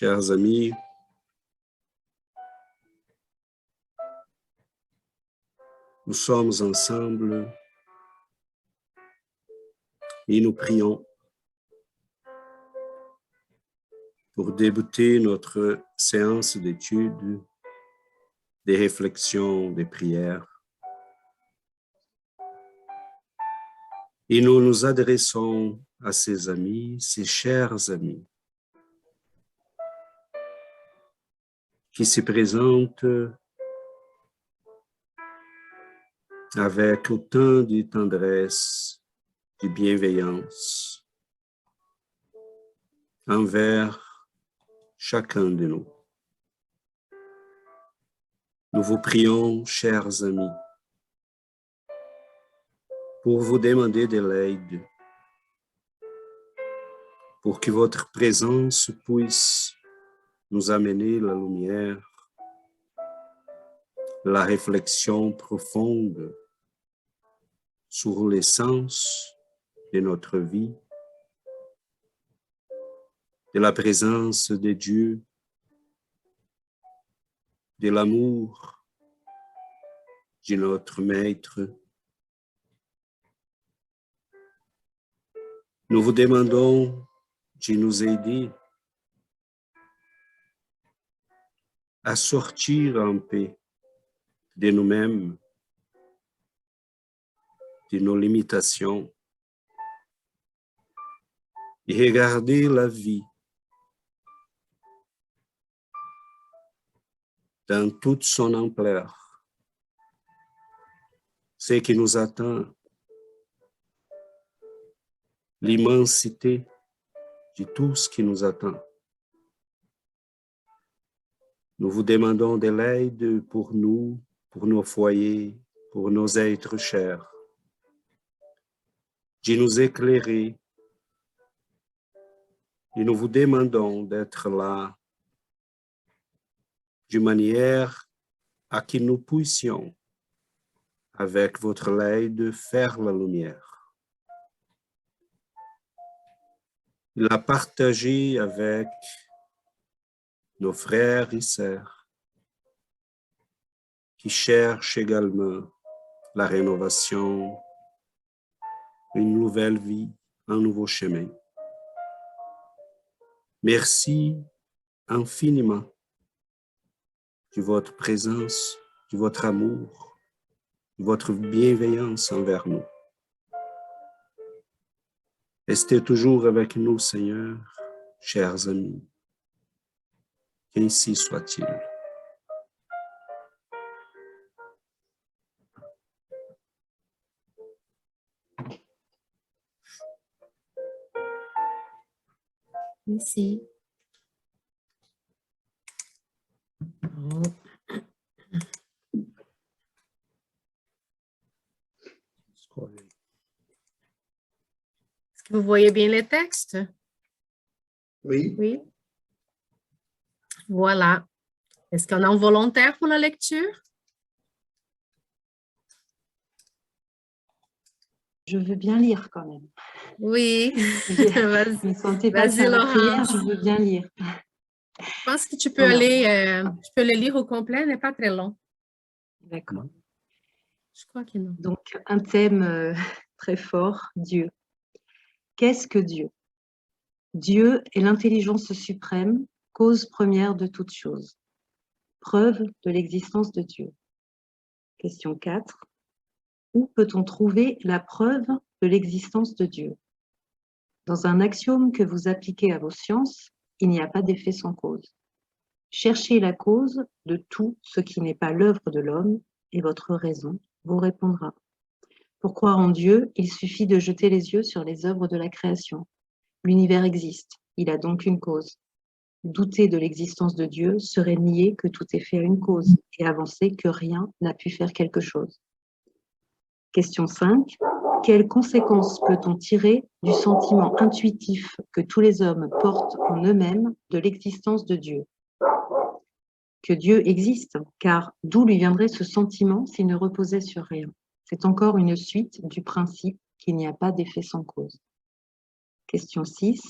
Chers amis, nous sommes ensemble et nous prions pour débuter notre séance d'études, des réflexions, des prières. Et nous nous adressons à ces amis, ces chers amis, qui se présentent avec autant de tendresse, de bienveillance envers chacun de nous. Nous vous prions, chers amis, pour vous demander de l'aide, pour que votre présence puisse nous amener la lumière, la réflexion profonde sur l'essence de notre vie, de la présence de Dieu, de l'amour de notre Maître. Nous vous demandons de nous aider à sortir en paix de nous-mêmes, de nos limitations, et regarder la vie dans toute son ampleur. Ce qui nous attend, l'immensité de tout ce qui nous attend. Nous vous demandons de l'aide pour nous, pour nos foyers, pour nos êtres chers, de nous éclairer, et nous vous demandons d'être là de manière à que nous puissions, avec votre aide, faire la lumière, la partager avec nos frères et sœurs qui cherchent également la rénovation, une nouvelle vie, un nouveau chemin. Merci infiniment de votre présence, de votre amour, de votre bienveillance envers nous. Restez toujours avec nous, Seigneur, chers amis. Qu'ainsi soit-il. Merci. Est-ce que vous voyez bien les textes? Oui. Oui. Voilà. Est-ce qu'on a un volontaire pour la lecture? Je veux bien lire quand même. Oui. Je ne sentais pas faire la prière, je veux bien lire. Je pense que tu peux le lire au complet, il n'est pas très long. D'accord. Je crois que non. Donc, un thème très fort, Dieu. Qu'est-ce que Dieu? Dieu est l'intelligence suprême, cause première de toute chose. Preuve de l'existence de Dieu. Question 4. Où peut-on trouver la preuve de l'existence de Dieu? Dans un axiome que vous appliquez à vos sciences, il n'y a pas d'effet sans cause. Cherchez la cause de tout ce qui n'est pas l'œuvre de l'homme et votre raison vous répondra. Pour croire en Dieu, il suffit de jeter les yeux sur les œuvres de la création. L'univers existe, il a donc une cause. Douter de l'existence de Dieu serait nier que tout est fait à une cause et avancer que rien n'a pu faire quelque chose. Question 5. Quelles conséquences peut-on tirer du sentiment intuitif que tous les hommes portent en eux-mêmes de l'existence de Dieu? Que Dieu existe, car d'où lui viendrait ce sentiment s'il ne reposait sur rien? C'est encore une suite du principe qu'il n'y a pas d'effet sans cause. Question 6.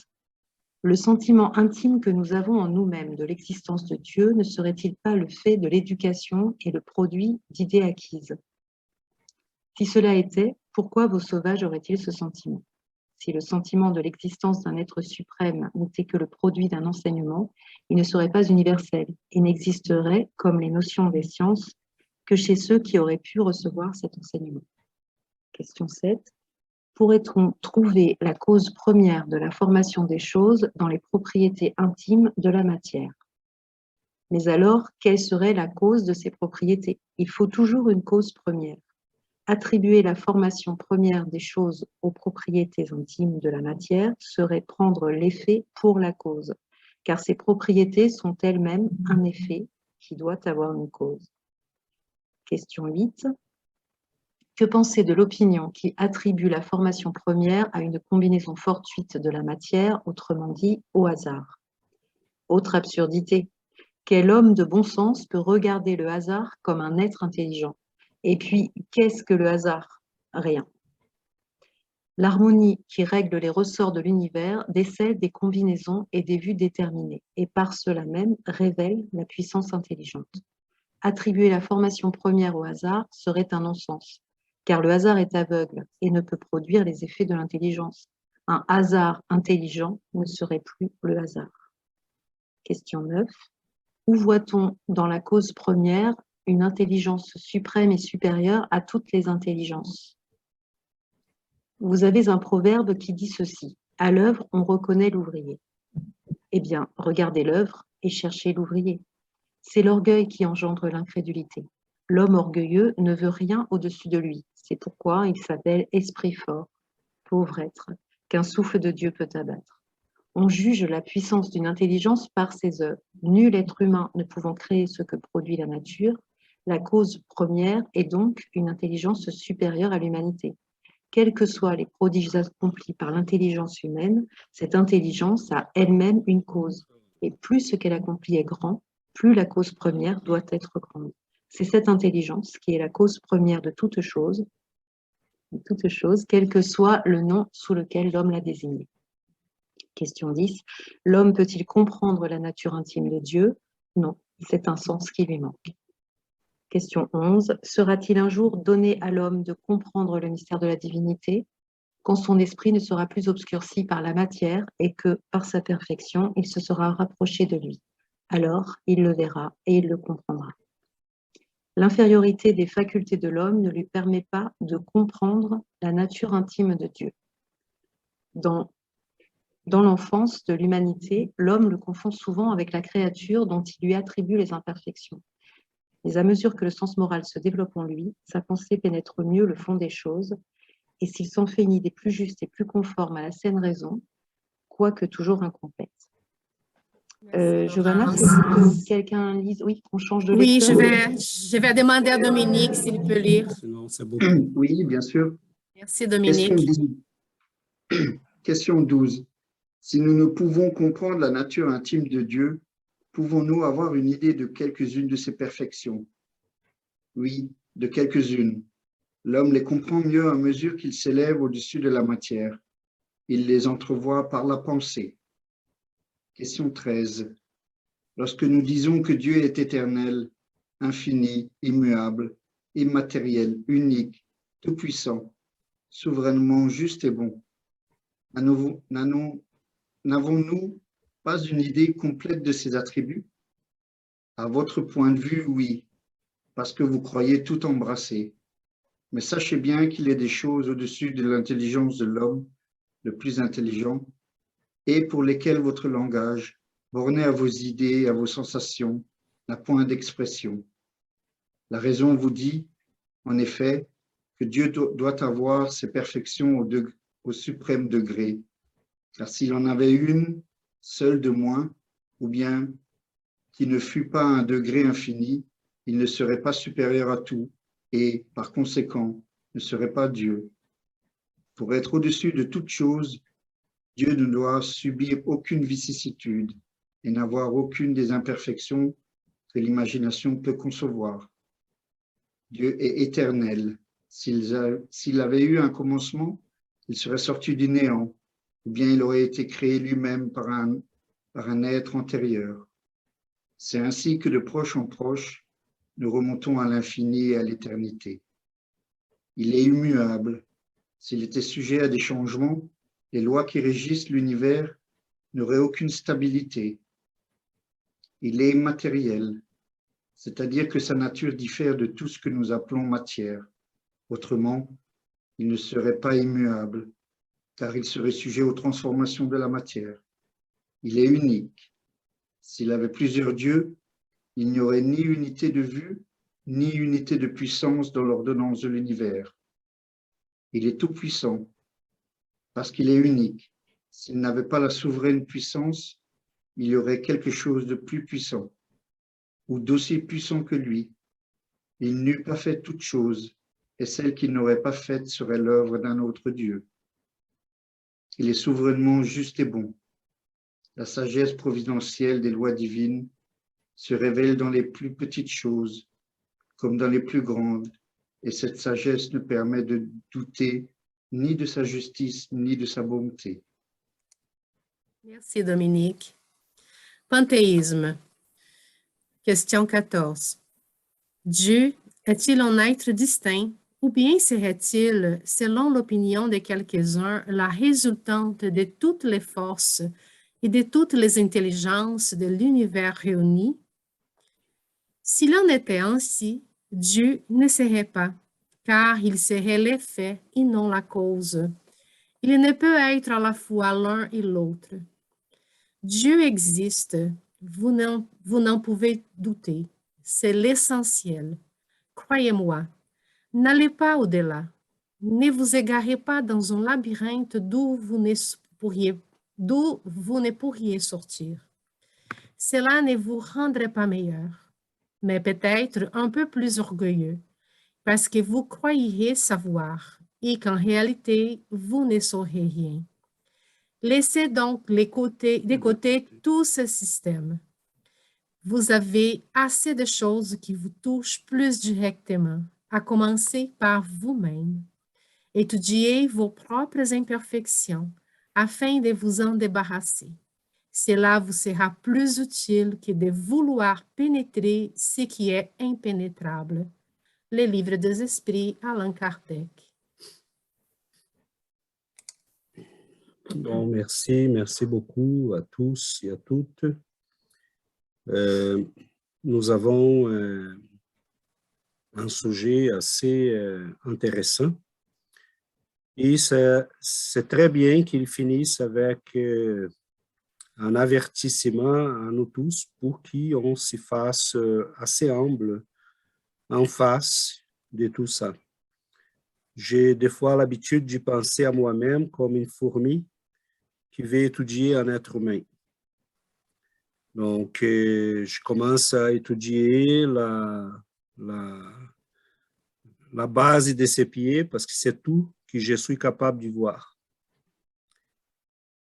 Le sentiment intime que nous avons en nous-mêmes de l'existence de Dieu ne serait-il pas le fait de l'éducation et le produit d'idées acquises? Si cela était, pourquoi vos sauvages auraient-ils ce sentiment? Si le sentiment de l'existence d'un être suprême n'était que le produit d'un enseignement, il ne serait pas universel et n'existerait, comme les notions des sciences, que chez ceux qui auraient pu recevoir cet enseignement. Question 7. Pourrait-on trouver la cause première de la formation des choses dans les propriétés intimes de la matière? Mais alors, quelle serait la cause de ces propriétés? Il faut toujours une cause première. Attribuer la formation première des choses aux propriétés intimes de la matière serait prendre l'effet pour la cause, car ces propriétés sont elles-mêmes un effet qui doit avoir une cause. Question 8. Que penser de l'opinion qui attribue la formation première à une combinaison fortuite de la matière, autrement dit au hasard? Autre absurdité. Quel homme de bon sens peut regarder le hasard comme un être intelligent? Et puis, qu'est-ce que le hasard? Rien. L'harmonie qui règle les ressorts de l'univers décèle des combinaisons et des vues déterminées, et par cela même révèle la puissance intelligente. Attribuer la formation première au hasard serait un non-sens, car le hasard est aveugle et ne peut produire les effets de l'intelligence. Un hasard intelligent ne serait plus le hasard. Question 9. Où voit-on dans la cause première une intelligence suprême et supérieure à toutes les intelligences? Vous avez un proverbe qui dit ceci: à l'œuvre, on reconnaît l'ouvrier. Eh bien, regardez l'œuvre et cherchez l'ouvrier. C'est l'orgueil qui engendre l'incrédulité. L'homme orgueilleux ne veut rien au-dessus de lui. C'est pourquoi il s'appelle esprit fort, pauvre être, qu'un souffle de Dieu peut abattre. On juge la puissance d'une intelligence par ses œuvres. Nul être humain ne pouvant créer ce que produit la nature, la cause première est donc une intelligence supérieure à l'humanité. Quels que soient les prodiges accomplis par l'intelligence humaine, cette intelligence a elle-même une cause. Et plus ce qu'elle accomplit est grand, plus la cause première doit être grande. C'est cette intelligence qui est la cause première de toute chose, quel que soit le nom sous lequel l'homme l'a désignée. Question 10. L'homme peut-il comprendre la nature intime de Dieu? Non, c'est un sens qui lui manque. Question 11. Sera-t-il un jour donné à l'homme de comprendre le mystère de la divinité, quand son esprit ne sera plus obscurci par la matière et que, par sa perfection, il se sera rapproché de lui? Alors, il le verra et il le comprendra. L'infériorité des facultés de l'homme ne lui permet pas de comprendre la nature intime de Dieu. Dans l'enfance de l'humanité, l'homme le confond souvent avec la créature dont il lui attribue les imperfections. Mais à mesure que le sens moral se développe en lui, sa pensée pénètre mieux le fond des choses, et s'il s'en fait une idée plus juste et plus conforme à la saine raison, quoique toujours incomplète. Giovanna, c'est que quelqu'un lise? Oui, qu'on change de Oui, lecteur. je vais demander à Dominique s'il peut lire. Sinon, c'est bon. Oui, bien sûr. Merci, Dominique. Question 12. Si nous ne pouvons comprendre la nature intime de Dieu, pouvons-nous avoir une idée de quelques-unes de ses perfections? Oui, de quelques-unes. L'homme les comprend mieux à mesure qu'il s'élève au-dessus de la matière. Il les entrevoit par la pensée. Question 13. Lorsque nous disons que Dieu est éternel, infini, immuable, immatériel, unique, tout-puissant, souverainement juste et bon, n'avons-nous pas une idée complète de ses attributs? À votre point de vue, oui, parce que vous croyez tout embrasser. Mais sachez bien qu'il y a des choses au-dessus de l'intelligence de l'homme, le plus intelligent, et pour lesquelles votre langage, borné à vos idées, à vos sensations, n'a point d'expression. La raison vous dit, en effet, que Dieu doit avoir ses perfections au suprême degré, car s'il en avait une seule de moins, ou bien qui ne fût pas à un degré infini, il ne serait pas supérieur à tout et, par conséquent, ne serait pas Dieu. Pour être au-dessus de toute chose, Dieu ne doit subir aucune vicissitude et n'avoir aucune des imperfections que l'imagination peut concevoir. Dieu est éternel. S'il avait eu un commencement, il serait sorti du néant ou bien il aurait été créé lui-même par un être antérieur. C'est ainsi que de proche en proche, nous remontons à l'infini et à l'éternité. Il est immuable. S'il était sujet à des changements, les lois qui régissent l'univers n'auraient aucune stabilité. Il est immatériel, c'est-à-dire que sa nature diffère de tout ce que nous appelons matière. Autrement, il ne serait pas immuable, car il serait sujet aux transformations de la matière. Il est unique. S'il avait plusieurs dieux, il n'y aurait ni unité de vue, ni unité de puissance dans l'ordonnance de l'univers. Il est tout-puissant, parce qu'il est unique. S'il n'avait pas la souveraine puissance, il y aurait quelque chose de plus puissant, ou d'aussi puissant que lui. Il n'eût pas fait toute chose, et celle qu'il n'aurait pas faite serait l'œuvre d'un autre Dieu. Il est souverainement juste et bon. La sagesse providentielle des lois divines se révèle dans les plus petites choses, comme dans les plus grandes, et cette sagesse ne permet de douter ni de sa justice, ni de sa bonté. Merci, Dominique. Panthéisme. Question 14. Dieu est-il un être distinct ou bien serait-il, selon l'opinion de quelques-uns, la résultante de toutes les forces et de toutes les intelligences de l'univers réunis? S'il en était ainsi, Dieu ne serait pas, car il serait l'effet et non la cause. Il ne peut être à la fois l'un et l'autre. Dieu existe, vous n'en pouvez douter. C'est l'essentiel. Croyez-moi, n'allez pas au-delà. Ne vous égarez pas dans un labyrinthe d'où vous ne pourriez sortir. Cela ne vous rendrait pas meilleur, mais peut-être un peu plus orgueilleux, parce que vous croyez savoir et qu'en réalité, vous ne saurez rien. Laissez donc de côté tout ce système. Vous avez assez de choses qui vous touchent plus directement, à commencer par vous-même. Étudiez vos propres imperfections afin de vous en débarrasser. Cela vous sera plus utile que de vouloir pénétrer ce qui est impénétrable. Le livre des esprits, Allan Kardec. Bon, merci beaucoup à tous et à toutes. Nous avons un sujet assez intéressant et c'est très bien qu'il finisse avec un avertissement à nous tous pour qu'on s'y fasse assez humble en face de tout ça. J'ai des fois l'habitude d'y penser à moi-même comme une fourmi qui veut étudier un être humain. Donc, je commence à étudier la base de ses pieds parce que c'est tout que je suis capable de voir.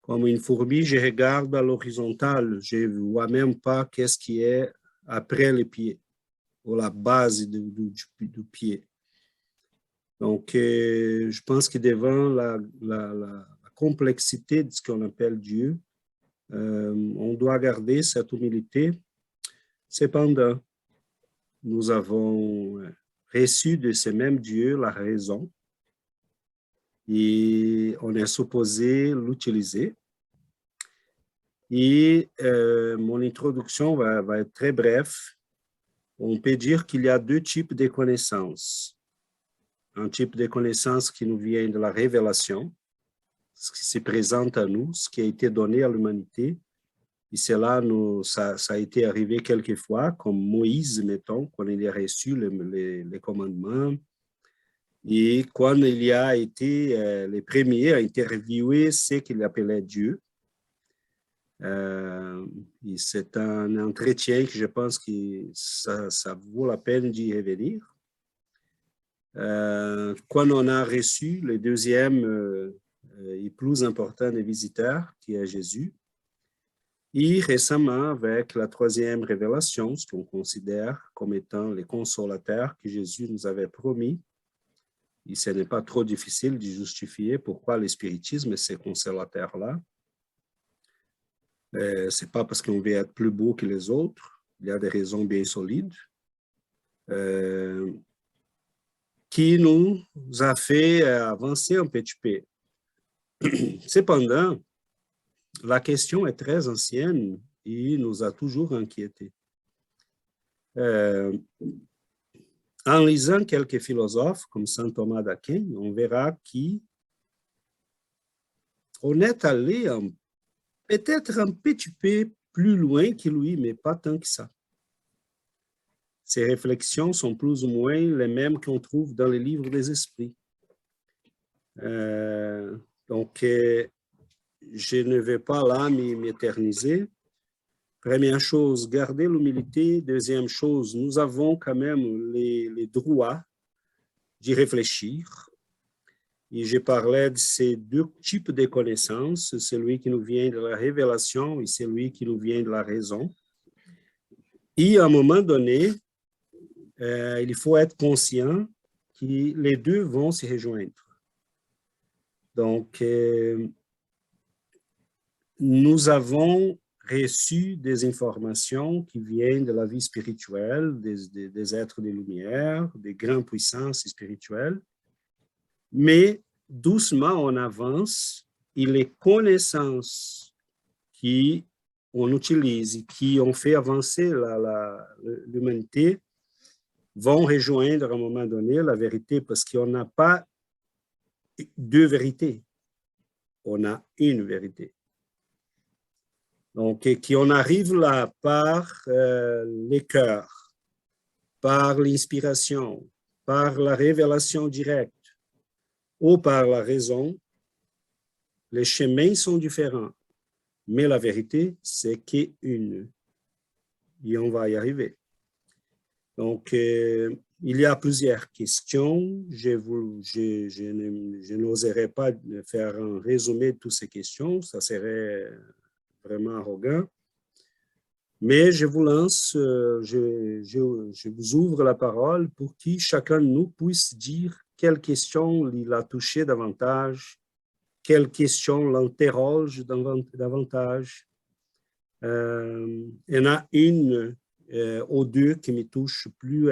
Comme une fourmi, je regarde à l'horizontale, je ne vois même pas qu'est-ce qui est après les pieds, ou la base du pied. Donc, je pense que devant la complexité de ce qu'on appelle Dieu, on doit garder cette humilité. Cependant, nous avons reçu de ce même Dieu la raison et on est supposé l'utiliser. Et mon introduction va être très brève. On peut dire qu'il y a deux types de connaissances. Un type de connaissance qui nous vient de la révélation, ce qui se présente à nous, ce qui a été donné à l'humanité. Et cela, ça a été arrivé quelquefois, comme Moïse, mettons, quand il a reçu les commandements. Et quand il a été le premier à interviewer ce qu'il appelait Dieu. Et c'est un entretien que je pense que ça vaut la peine d'y revenir. Quand on a reçu le deuxième et plus important des visiteurs, qui est Jésus, et récemment, avec la troisième révélation, ce qu'on considère comme étant les consolateurs que Jésus nous avait promis, Et ce n'est pas trop difficile de justifier pourquoi le spiritisme est ce consolateur-là. Ce n'est pas parce qu'on veut être plus beau que les autres. Il y a des raisons bien solides qui nous a fait avancer un petit peu. Cependant, la question est très ancienne et nous a toujours inquiétés. En lisant quelques philosophes comme saint Thomas d'Aquin, on verra qu'on est allé peut-être un petit peu plus loin que lui, mais pas tant que ça. Ces réflexions sont plus ou moins les mêmes qu'on trouve dans les livres des esprits. Donc, je ne vais pas là m'éterniser. Première chose, garder l'humilité. Deuxième chose, nous avons quand même les droits d'y réfléchir. Et je parlais de ces deux types de connaissances, celui qui nous vient de la révélation et celui qui nous vient de la raison. Et à un moment donné, il faut être conscient que les deux vont se rejoindre. Donc, nous avons reçu des informations qui viennent de la vie spirituelle, des êtres de lumière, des grandes puissances spirituelles, mais doucement on avance et les connaissances qu'on utilise, qui ont fait avancer l'humanité, vont rejoindre à un moment donné la vérité, parce qu'on n'a pas deux vérités, on a une vérité. Donc, qu'on arrive là par les cœurs, par l'inspiration, par la révélation directe ou par la raison, les chemins sont différents, mais la vérité, c'est qu'une. Et on va y arriver. Donc, il y a plusieurs questions. Je n'oserais pas faire un résumé de toutes ces questions, ça serait vraiment arrogant. Mais je vous lance, je vous ouvre la parole pour que chacun de nous puisse dire quelle question il a touché davantage, quelle question l'interroge davantage. Il y en a une ou deux qui me touchent plus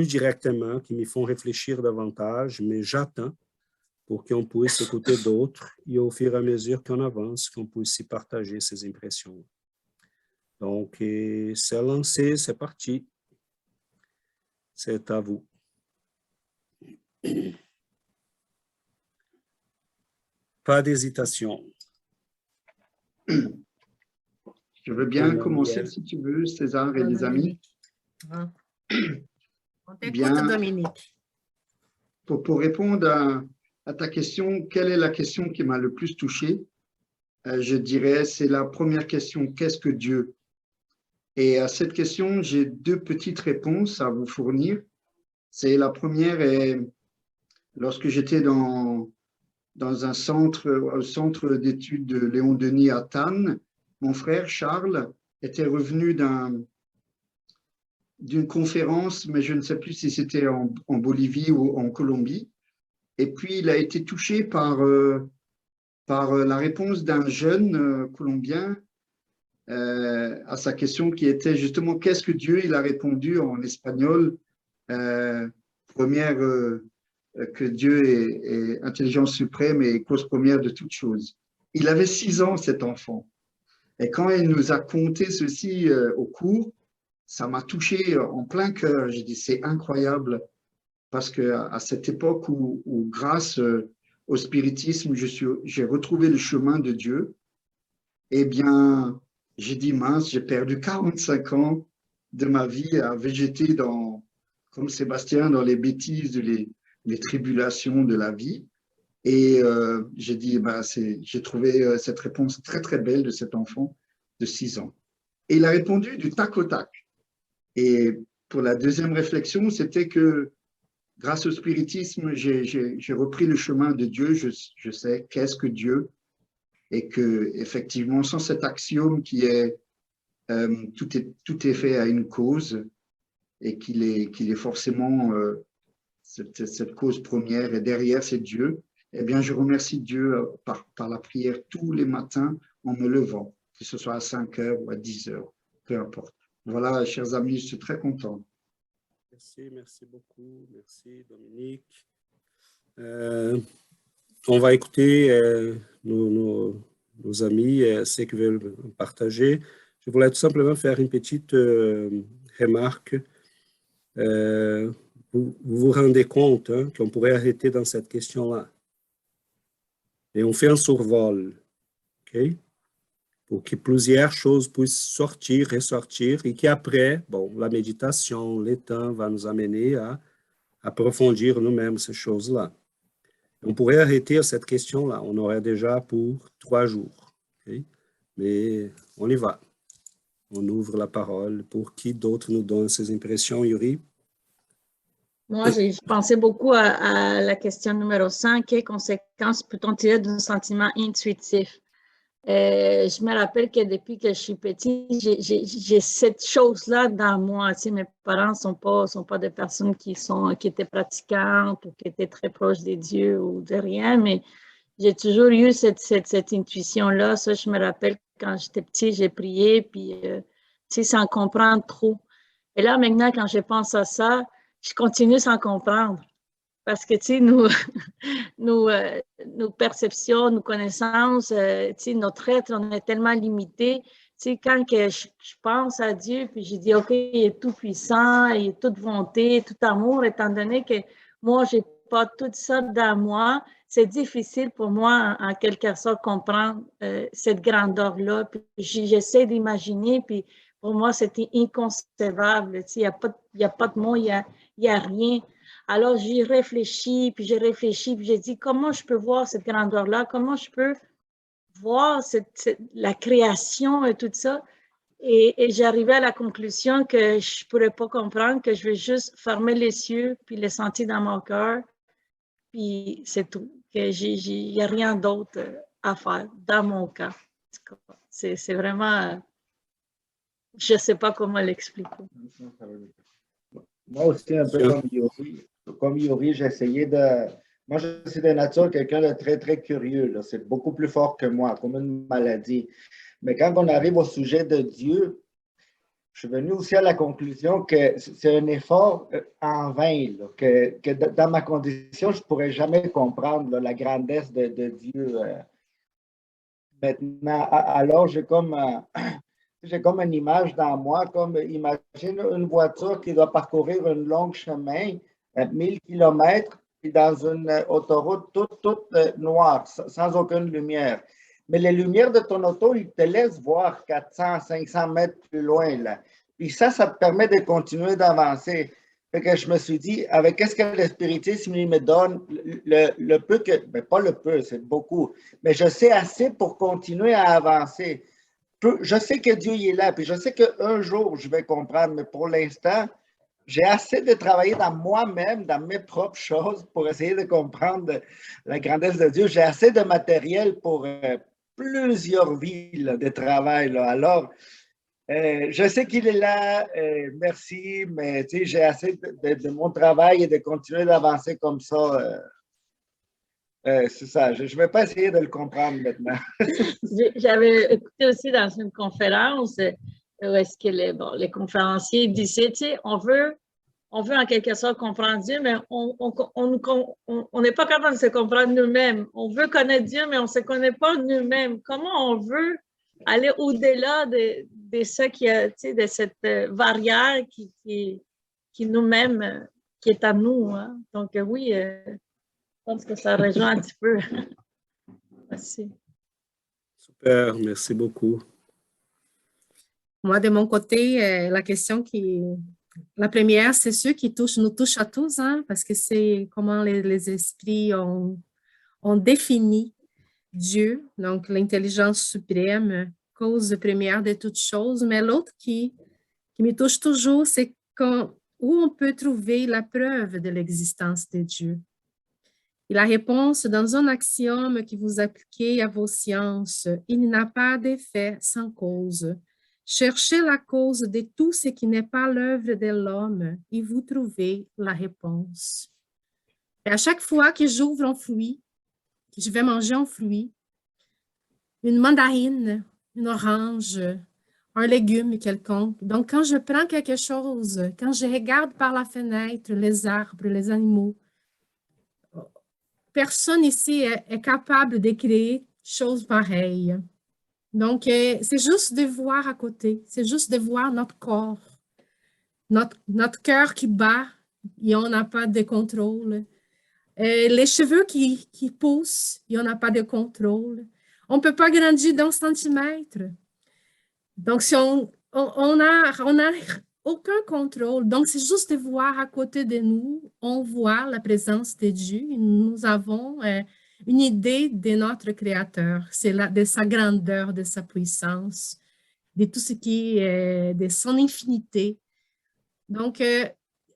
directement, qui me font réfléchir davantage, mais j'attends pour qu'on puisse écouter d'autres et au fur et à mesure qu'on avance, qu'on puisse y partager ces impressions. Donc, c'est lancé, c'est parti. C'est à vous. Pas d'hésitation. Je veux bien commencer si tu veux, César et les amis. On t'écoute, Dominique. Pour répondre à ta question, quelle est la question qui m'a le plus touché? Je dirais, c'est la première question, qu'est-ce que Dieu? Et à cette question, j'ai deux petites réponses à vous fournir. C'est la première est, lorsque j'étais dans un centre d'études de Léon Denis à Cannes, mon frère Charles était revenu d'une conférence, mais je ne sais plus si c'était en Bolivie ou en Colombie. Et puis, il a été touché par la réponse d'un jeune Colombien à sa question qui était justement « Qu'est-ce que Dieu ?» Il a répondu en espagnol, première, que Dieu est intelligence suprême et cause première de toutes choses. Il avait 6 ans, cet enfant. Et quand il nous a conté ceci au cours, ça m'a touché en plein cœur. J'ai dit « C'est incroyable ». Parce qu'à cette époque où grâce au spiritisme, j'ai retrouvé le chemin de Dieu, eh bien, j'ai dit, mince, j'ai perdu 45 ans de ma vie à végéter comme Sébastien, dans les bêtises, les tribulations de la vie. Et j'ai dit, j'ai trouvé cette réponse très, très belle de cet enfant de 6 ans. Et il a répondu du tac au tac. Et pour la deuxième réflexion, c'était que grâce au spiritisme, j'ai repris le chemin de Dieu. Je sais qu'est-ce que Dieu, et que effectivement, sans cet axiome qui est tout est fait à une cause et qu'il est forcément cette cause première, et derrière, c'est Dieu. Eh bien, je remercie Dieu par la prière tous les matins en me levant, que ce soit à 5 heures ou à 10 heures, peu importe. Voilà, chers amis, je suis très content. Merci beaucoup. Merci, Dominique. On va écouter nos amis, ceux qui veulent partager. Je voulais tout simplement faire une petite remarque. Vous vous rendez compte qu'on pourrait arrêter dans cette question-là. Et on fait un survol, OK? Pour que plusieurs choses puissent sortir, ressortir, et qu'après, bon, la méditation, le temps va nous amener à approfondir nous-mêmes ces choses-là. On pourrait arrêter cette question-là. On aurait déjà pour 3 jours. Okay? Mais on y va. On ouvre la parole pour qui d'autre nous donne ses impressions, Yuri? Moi, j'ai pensé beaucoup à la question numéro 5, quelles conséquences peut-on tirer d'un sentiment intuitif? Je me rappelle que depuis que je suis petite, j'ai cette chose-là dans moi. Tu sais, mes parents ne sont pas des personnes qui étaient pratiquantes ou qui étaient très proches des dieux ou de rien, mais j'ai toujours eu cette intuition-là. Ça, je me rappelle quand j'étais petite, j'ai prié, puis tu sais, sans comprendre trop. Et là, maintenant, quand je pense à ça, je continue sans comprendre. Parce que, tu sais, nos perceptions, nos connaissances, tu sais, notre être, on est tellement limité. Tu sais, quand que je pense à Dieu, puis je dis, OK, il est tout puissant, il est toute bonté, tout amour, étant donné que moi, je n'ai pas tout ça dans moi, c'est difficile pour moi, en quelque sorte, comprendre cette grandeur-là. Puis j'essaie d'imaginer, puis pour moi, c'était inconcevable. Tu sais, il n'y a pas de mots, il y a rien. Alors, j'y réfléchis, puis j'ai dit, comment je peux voir cette grandeur-là? Comment je peux voir la création et tout ça? Et j'arrivais à la conclusion que je ne pourrais pas comprendre, que je vais juste fermer les yeux, puis les sentir dans mon cœur, puis c'est tout. Il n'y a rien d'autre à faire, dans mon cas. C'est vraiment, je ne sais pas comment l'expliquer. Moi aussi, un peu comme Yuri, j'ai essayé de... Moi, je suis de nature quelqu'un de très, très curieux. C'est beaucoup plus fort que moi, comme une maladie. Mais quand on arrive au sujet de Dieu, je suis venu aussi à la conclusion que c'est un effort en vain, là, que dans ma condition, je ne pourrais jamais comprendre là, la grandesse de Dieu. Maintenant, alors j'ai comme une image dans moi, comme imagine une voiture qui doit parcourir un long chemin, 1000 km, puis dans une autoroute toute noire, sans aucune lumière. Mais les lumières de ton auto, ils te laissent voir 400, 500 mètres plus loin, là. Puis ça te permet de continuer d'avancer. Fait que je me suis dit, avec qu'est-ce que le spiritisme il me donne, le peu que, ben pas le peu, c'est beaucoup, mais je sais assez pour continuer à avancer. Je sais que Dieu il est là, puis je sais qu'un jour, je vais comprendre, mais pour l'instant, j'ai assez de travailler dans moi-même, dans mes propres choses, pour essayer de comprendre la grandesse de Dieu. J'ai assez de matériel pour plusieurs vies là, de travail. Là. Alors, je sais qu'il est là, merci, mais j'ai assez de mon travail et de continuer d'avancer comme ça. C'est ça, je ne vais pas essayer de le comprendre maintenant. J'avais écouté aussi dans une conférence où est-ce que les conférenciers disaient, tu sais, on veut en quelque sorte comprendre Dieu, mais on n'est pas capable de se comprendre nous-mêmes. On veut connaître Dieu, mais on ne se connaît pas nous-mêmes. Comment on veut aller au-delà de ce qui a, tu sais, de cette barrière qui nous-mêmes, qui est à nous. Hein? Donc oui, je pense que ça rejoint un petit peu. Merci. Super, merci beaucoup. Moi, de mon côté, la question la première, c'est sûr qui nous touche à tous, hein, parce que c'est comment les esprits ont défini Dieu, donc l'intelligence suprême, cause première de toutes choses, mais l'autre qui me touche toujours, c'est où on peut trouver la preuve de l'existence de Dieu. Et la réponse dans un axiome que vous appliquez à vos sciences, il n'y a pas d'effet sans cause. Cherchez la cause de tout ce qui n'est pas l'œuvre de l'homme et vous trouvez la réponse. Et à chaque fois que j'ouvre un fruit, que je vais manger un fruit, une mandarine, une orange, un légume quelconque. Donc, quand je prends quelque chose, quand je regarde par la fenêtre les arbres, les animaux, personne ici est capable de créer choses pareilles. Donc, c'est juste de voir à côté, c'est juste de voir notre corps, notre cœur qui bat et on n'a pas de contrôle. Les cheveux qui poussent et on n'a pas de contrôle. On ne peut pas grandir d'un centimètre. Donc, si on a aucun contrôle. Donc, c'est juste de voir à côté de nous, on voit la présence de Dieu. Nous avons une idée de notre Créateur, de sa grandeur, de sa puissance, de tout ce qui est de son infinité. Donc,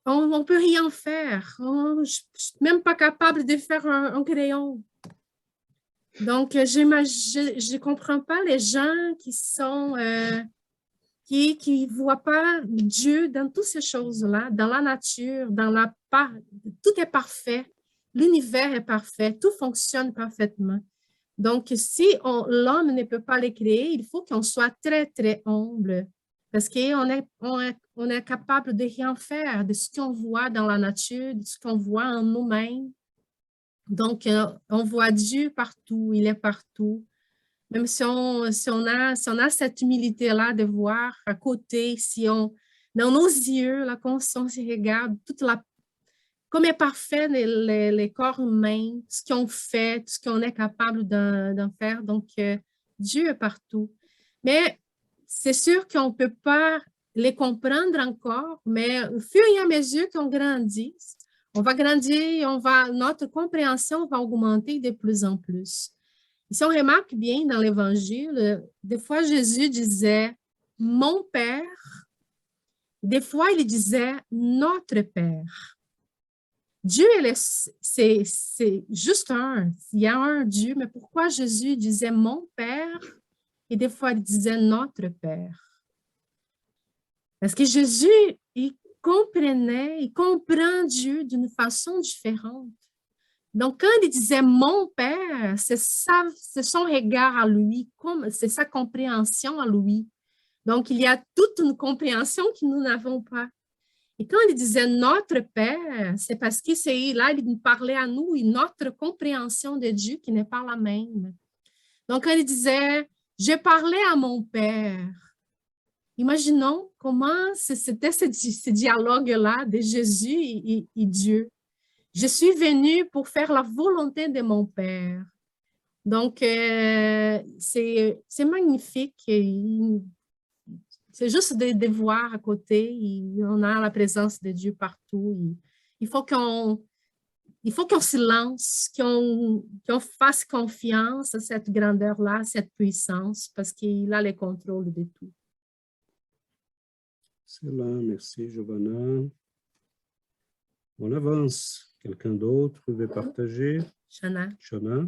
on ne peut rien faire. Je ne suis même pas capable de faire un crayon. Donc, je ne comprends pas les gens qui sont... qui ne voient pas Dieu dans toutes ces choses-là, dans la nature, tout est parfait, l'univers est parfait, tout fonctionne parfaitement. Donc, si l'homme ne peut pas les créer, il faut qu'on soit très, très humble, parce qu'on est capable de rien faire, de ce qu'on voit dans la nature, de ce qu'on voit en nous-mêmes. Donc, on voit Dieu partout, il est partout. Même si on a cette humilité-là de voir à côté, dans nos yeux, là, quand on se regarde, comme est parfait les corps humains, ce qu'on fait, tout ce qu'on est capable d'en faire. Donc, Dieu est partout. Mais c'est sûr qu'on ne peut pas les comprendre encore, mais au fur et à mesure qu'on grandit, on va grandir, notre compréhension va augmenter de plus en plus. Et si on remarque bien dans l'Évangile, des fois Jésus disait « mon Père », des fois il disait « notre Père ». Dieu, c'est juste un. Il y a un Dieu, mais pourquoi Jésus disait « mon Père » et des fois il disait « notre Père ». Parce que Jésus, il comprend Dieu d'une façon différente. Donc, quand il disait « mon Père », c'est son regard à lui, c'est sa compréhension à lui. Donc, il y a toute une compréhension que nous n'avons pas. Et quand il disait « notre Père », c'est parce que là, il parlait à nous et notre compréhension de Dieu qui n'est pas la même. Donc, quand il disait « j'ai parlé à mon Père », imaginons comment c'était ce dialogue-là de Jésus et Dieu. Je suis venue pour faire la volonté de mon Père. Donc, c'est magnifique. C'est juste de voir à côté. On a la présence de Dieu partout. Il faut qu'on se lance, qu'on fasse confiance à cette grandeur-là, cette puissance, parce qu'il a le contrôle de tout. Excellent, merci Giovanna. On avance. Quelqu'un d'autre veut partager? Shana. Shana?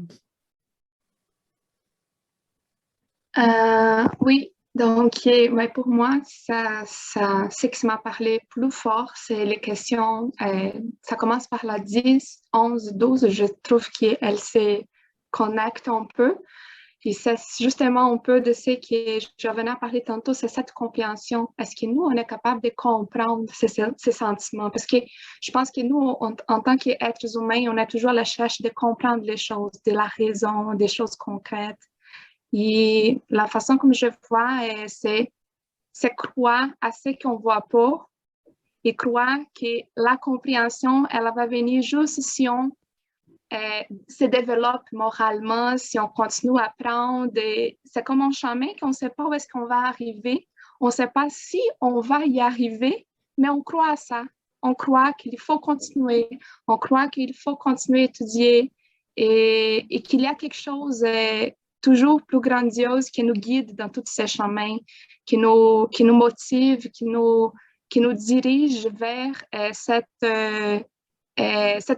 Oui, donc pour moi, ce qui m'a parlé plus fort, c'est les questions, ça commence par la 10, 11, 12, je trouve qu'elle se connecte un peu. Et c'est justement un peu de ce que Giovanna parlait tantôt, c'est cette compréhension. Est-ce que nous, on est capable de comprendre ces sentiments? Parce que je pense que nous, en tant qu'êtres humains, on est toujours à la recherche de comprendre les choses, de la raison, des choses concrètes. Et la façon comme je vois, c'est croire à ce qu'on ne voit pas et croire que la compréhension, elle va venir juste si on se développe moralement, si on continue à apprendre. C'est comme un chemin qu'on ne sait pas où est-ce qu'on va arriver. On ne sait pas si on va y arriver, mais on croit à ça. On croit qu'il faut continuer. On croit qu'il faut continuer à étudier et qu'il y a quelque chose toujours plus grandiose qui nous guide dans tous ces chemins, qui nous motive, qui nous dirige vers cette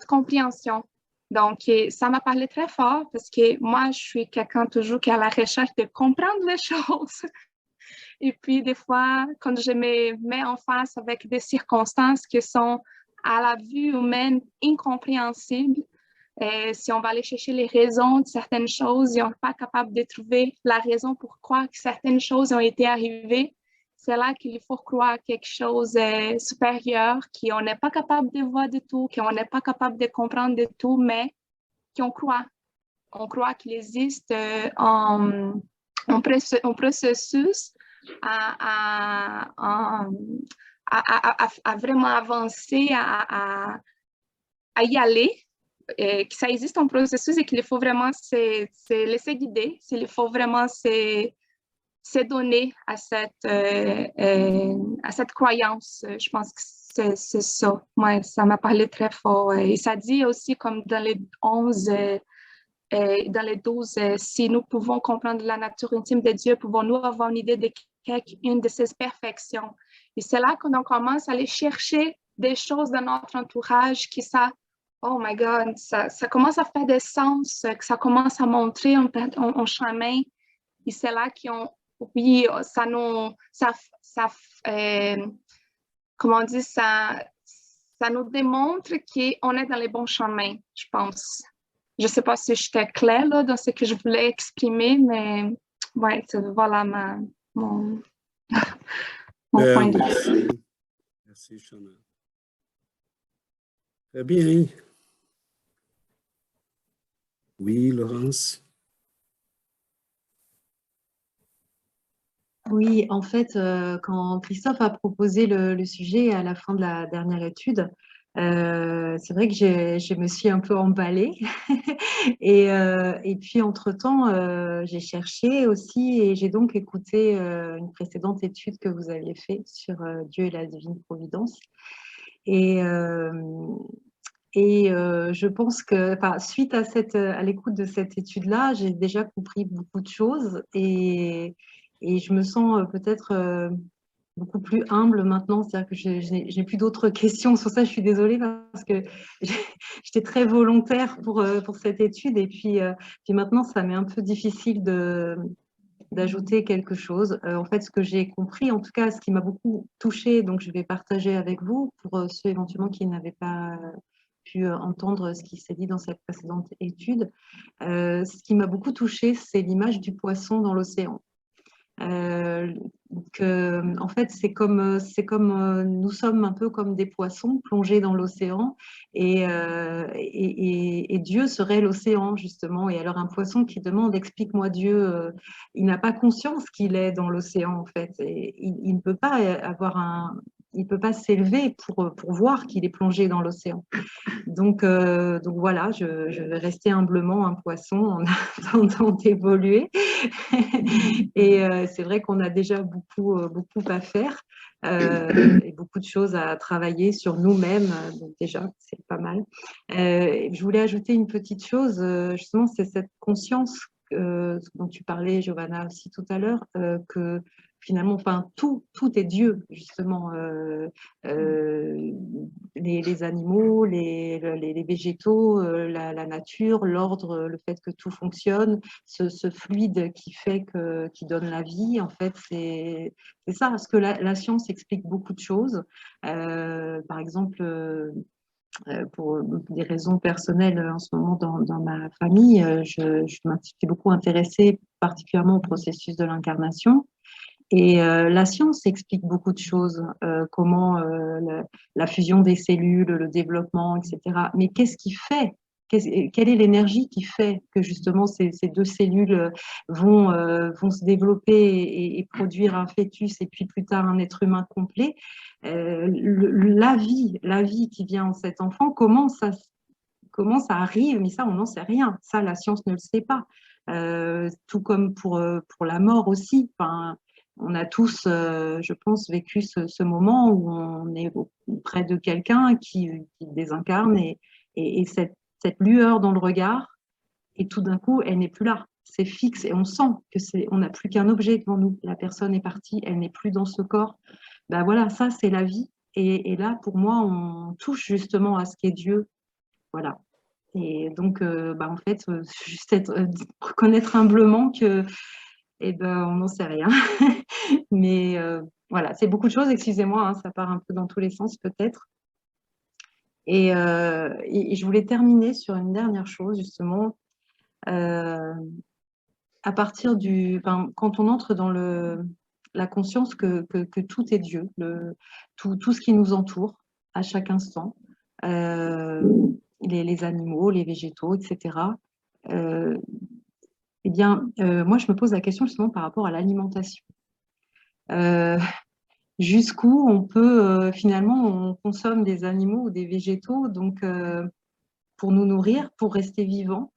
compréhension. Donc, ça m'a parlé très fort parce que moi, je suis quelqu'un toujours qui est à la recherche de comprendre les choses. Et puis, des fois, quand je me mets en face avec des circonstances qui sont à la vue humaine incompréhensible. Et si on va aller chercher les raisons de certaines choses et on n'est pas capable de trouver la raison pourquoi certaines choses ont été arrivées, c'est là qu'il faut croire quelque chose de supérieur, qu'on n'est pas capable de voir de tout, qu'on n'est pas capable de comprendre de tout, mais qu'on croit. On croit qu'il existe un processus à vraiment avancer, à y aller, et que ça existe un processus et qu'il faut vraiment se laisser guider, s'il faut vraiment se donner à cette croyance. Je pense que c'est ça. Ouais, ça m'a parlé très fort. Et ça dit aussi, comme dans les 11, dans les 12, si nous pouvons comprendre la nature intime de Dieu, pouvons-nous avoir une idée de une de ses perfections. Et c'est là qu'on commence à aller chercher des choses dans notre entourage qui ça, oh my God, ça commence à faire des sens, que ça commence à montrer un chemin. Et c'est là oui, ça nous, comment on dit, ça nous démontre qu'on est dans les bons chemins, je pense. Je ne sais pas si j'étais claire là, dans ce que je voulais exprimer, mais ouais, voilà mon point de vue. Merci, Shana. Très bien. Oui, Laurence. Oui, en fait, quand Christophe a proposé le sujet à la fin de la dernière étude, c'est vrai que je me suis un peu emballée. Et puis, entre-temps, j'ai cherché aussi et j'ai donc écouté une précédente étude que vous aviez faite sur Dieu et la divine providence. Et je pense que, suite à l'écoute de cette étude-là, j'ai déjà compris beaucoup de choses et je me sens peut-être beaucoup plus humble maintenant. C'est-à-dire que je n'ai plus d'autres questions. Sur ça, je suis désolée parce que j'étais très volontaire pour cette étude. Et puis maintenant, ça m'est un peu difficile d'ajouter quelque chose. En fait, ce que j'ai compris, en tout cas, ce qui m'a beaucoup touchée, donc je vais partager avec vous pour ceux éventuellement qui n'avaient pas pu entendre ce qui s'est dit dans cette précédente étude. Ce qui m'a beaucoup touchée, c'est l'image du poisson dans l'océan. En fait, c'est comme nous sommes un peu comme des poissons plongés dans l'océan et Dieu serait l'océan justement. Et alors un poisson qui demande explique-moi Dieu, il n'a pas conscience qu'il est dans l'océan en fait. Et il ne peut pas il peut pas s'élever pour voir qu'il est plongé dans l'océan. Donc voilà, je vais rester humblement un poisson en attendant d'évoluer. Et c'est vrai qu'on a déjà beaucoup à faire et beaucoup de choses à travailler sur nous-mêmes. Donc déjà, c'est pas mal. Je voulais ajouter une petite chose, justement, c'est cette conscience dont tu parlais, Giovanna, aussi tout à l'heure, que finalement, tout est Dieu, justement. Les animaux, les végétaux, la nature, l'ordre, le fait que tout fonctionne, ce fluide qui donne la vie, en fait, c'est ça. Parce que la science explique beaucoup de choses. Par exemple, pour des raisons personnelles en ce moment dans ma famille, je suis beaucoup intéressée particulièrement au processus de l'incarnation. Et la science explique beaucoup de choses, comment la fusion des cellules, le développement, etc. Mais qu'est-ce qui fait quelle est l'énergie qui fait que justement ces deux cellules vont se développer et produire un fœtus et puis plus tard un être humain complet? La vie qui vient en cet enfant, comment ça arrive? Mais ça, on n'en sait rien. Ça, la science ne le sait pas. Tout comme pour la mort aussi. On a tous, je pense, vécu ce moment où on est près de quelqu'un qui désincarne et cette lueur dans le regard, et tout d'un coup, elle n'est plus là. C'est fixe et on sent on n'a plus qu'un objet devant nous. La personne est partie, elle n'est plus dans ce corps. Ben voilà, ça, c'est la vie. Et là, pour moi, on touche justement à ce qu'est Dieu. Voilà. Et donc, en fait, juste reconnaître humblement que on n'en sait rien. Mais voilà, c'est beaucoup de choses, excusez-moi, hein, ça part un peu dans tous les sens peut-être. Et je voulais terminer sur une dernière chose, justement. À partir quand on entre dans la conscience que tout est Dieu, tout ce qui nous entoure à chaque instant, les animaux, les végétaux, etc. Eh bien, moi, je me pose la question justement par rapport à l'alimentation. Jusqu'où on peut, finalement, on consomme des animaux ou des végétaux donc, pour nous nourrir, pour rester vivant.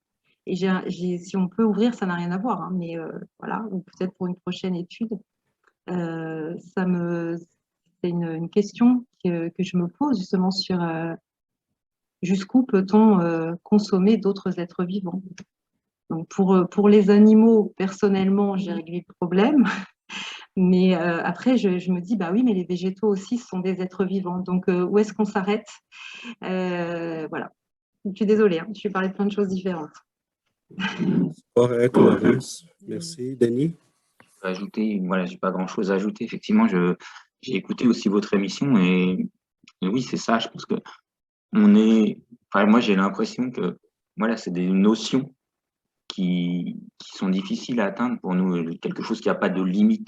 Et si on peut ouvrir, ça n'a rien à voir, hein, mais voilà, ou peut-être pour une prochaine étude. C'est une question que je me pose justement sur jusqu'où peut-on consommer d'autres êtres vivants. Donc pour les animaux, personnellement, j'ai réglé le problème. Mais après, je me dis, bah oui, mais les végétaux aussi sont des êtres vivants. Donc, où est-ce qu'on s'arrête? Voilà. Je suis désolée, hein, je suis parlé de plein de choses différentes. Correct, Laurence. Merci. Denis? Ajouter, voilà, j'ai pas grand-chose à ajouter. Effectivement, j'ai écouté aussi votre émission et oui, c'est ça. Je pense que moi, j'ai l'impression que voilà, c'est des notions qui sont difficiles à atteindre pour nous, quelque chose qui n'a pas de limite.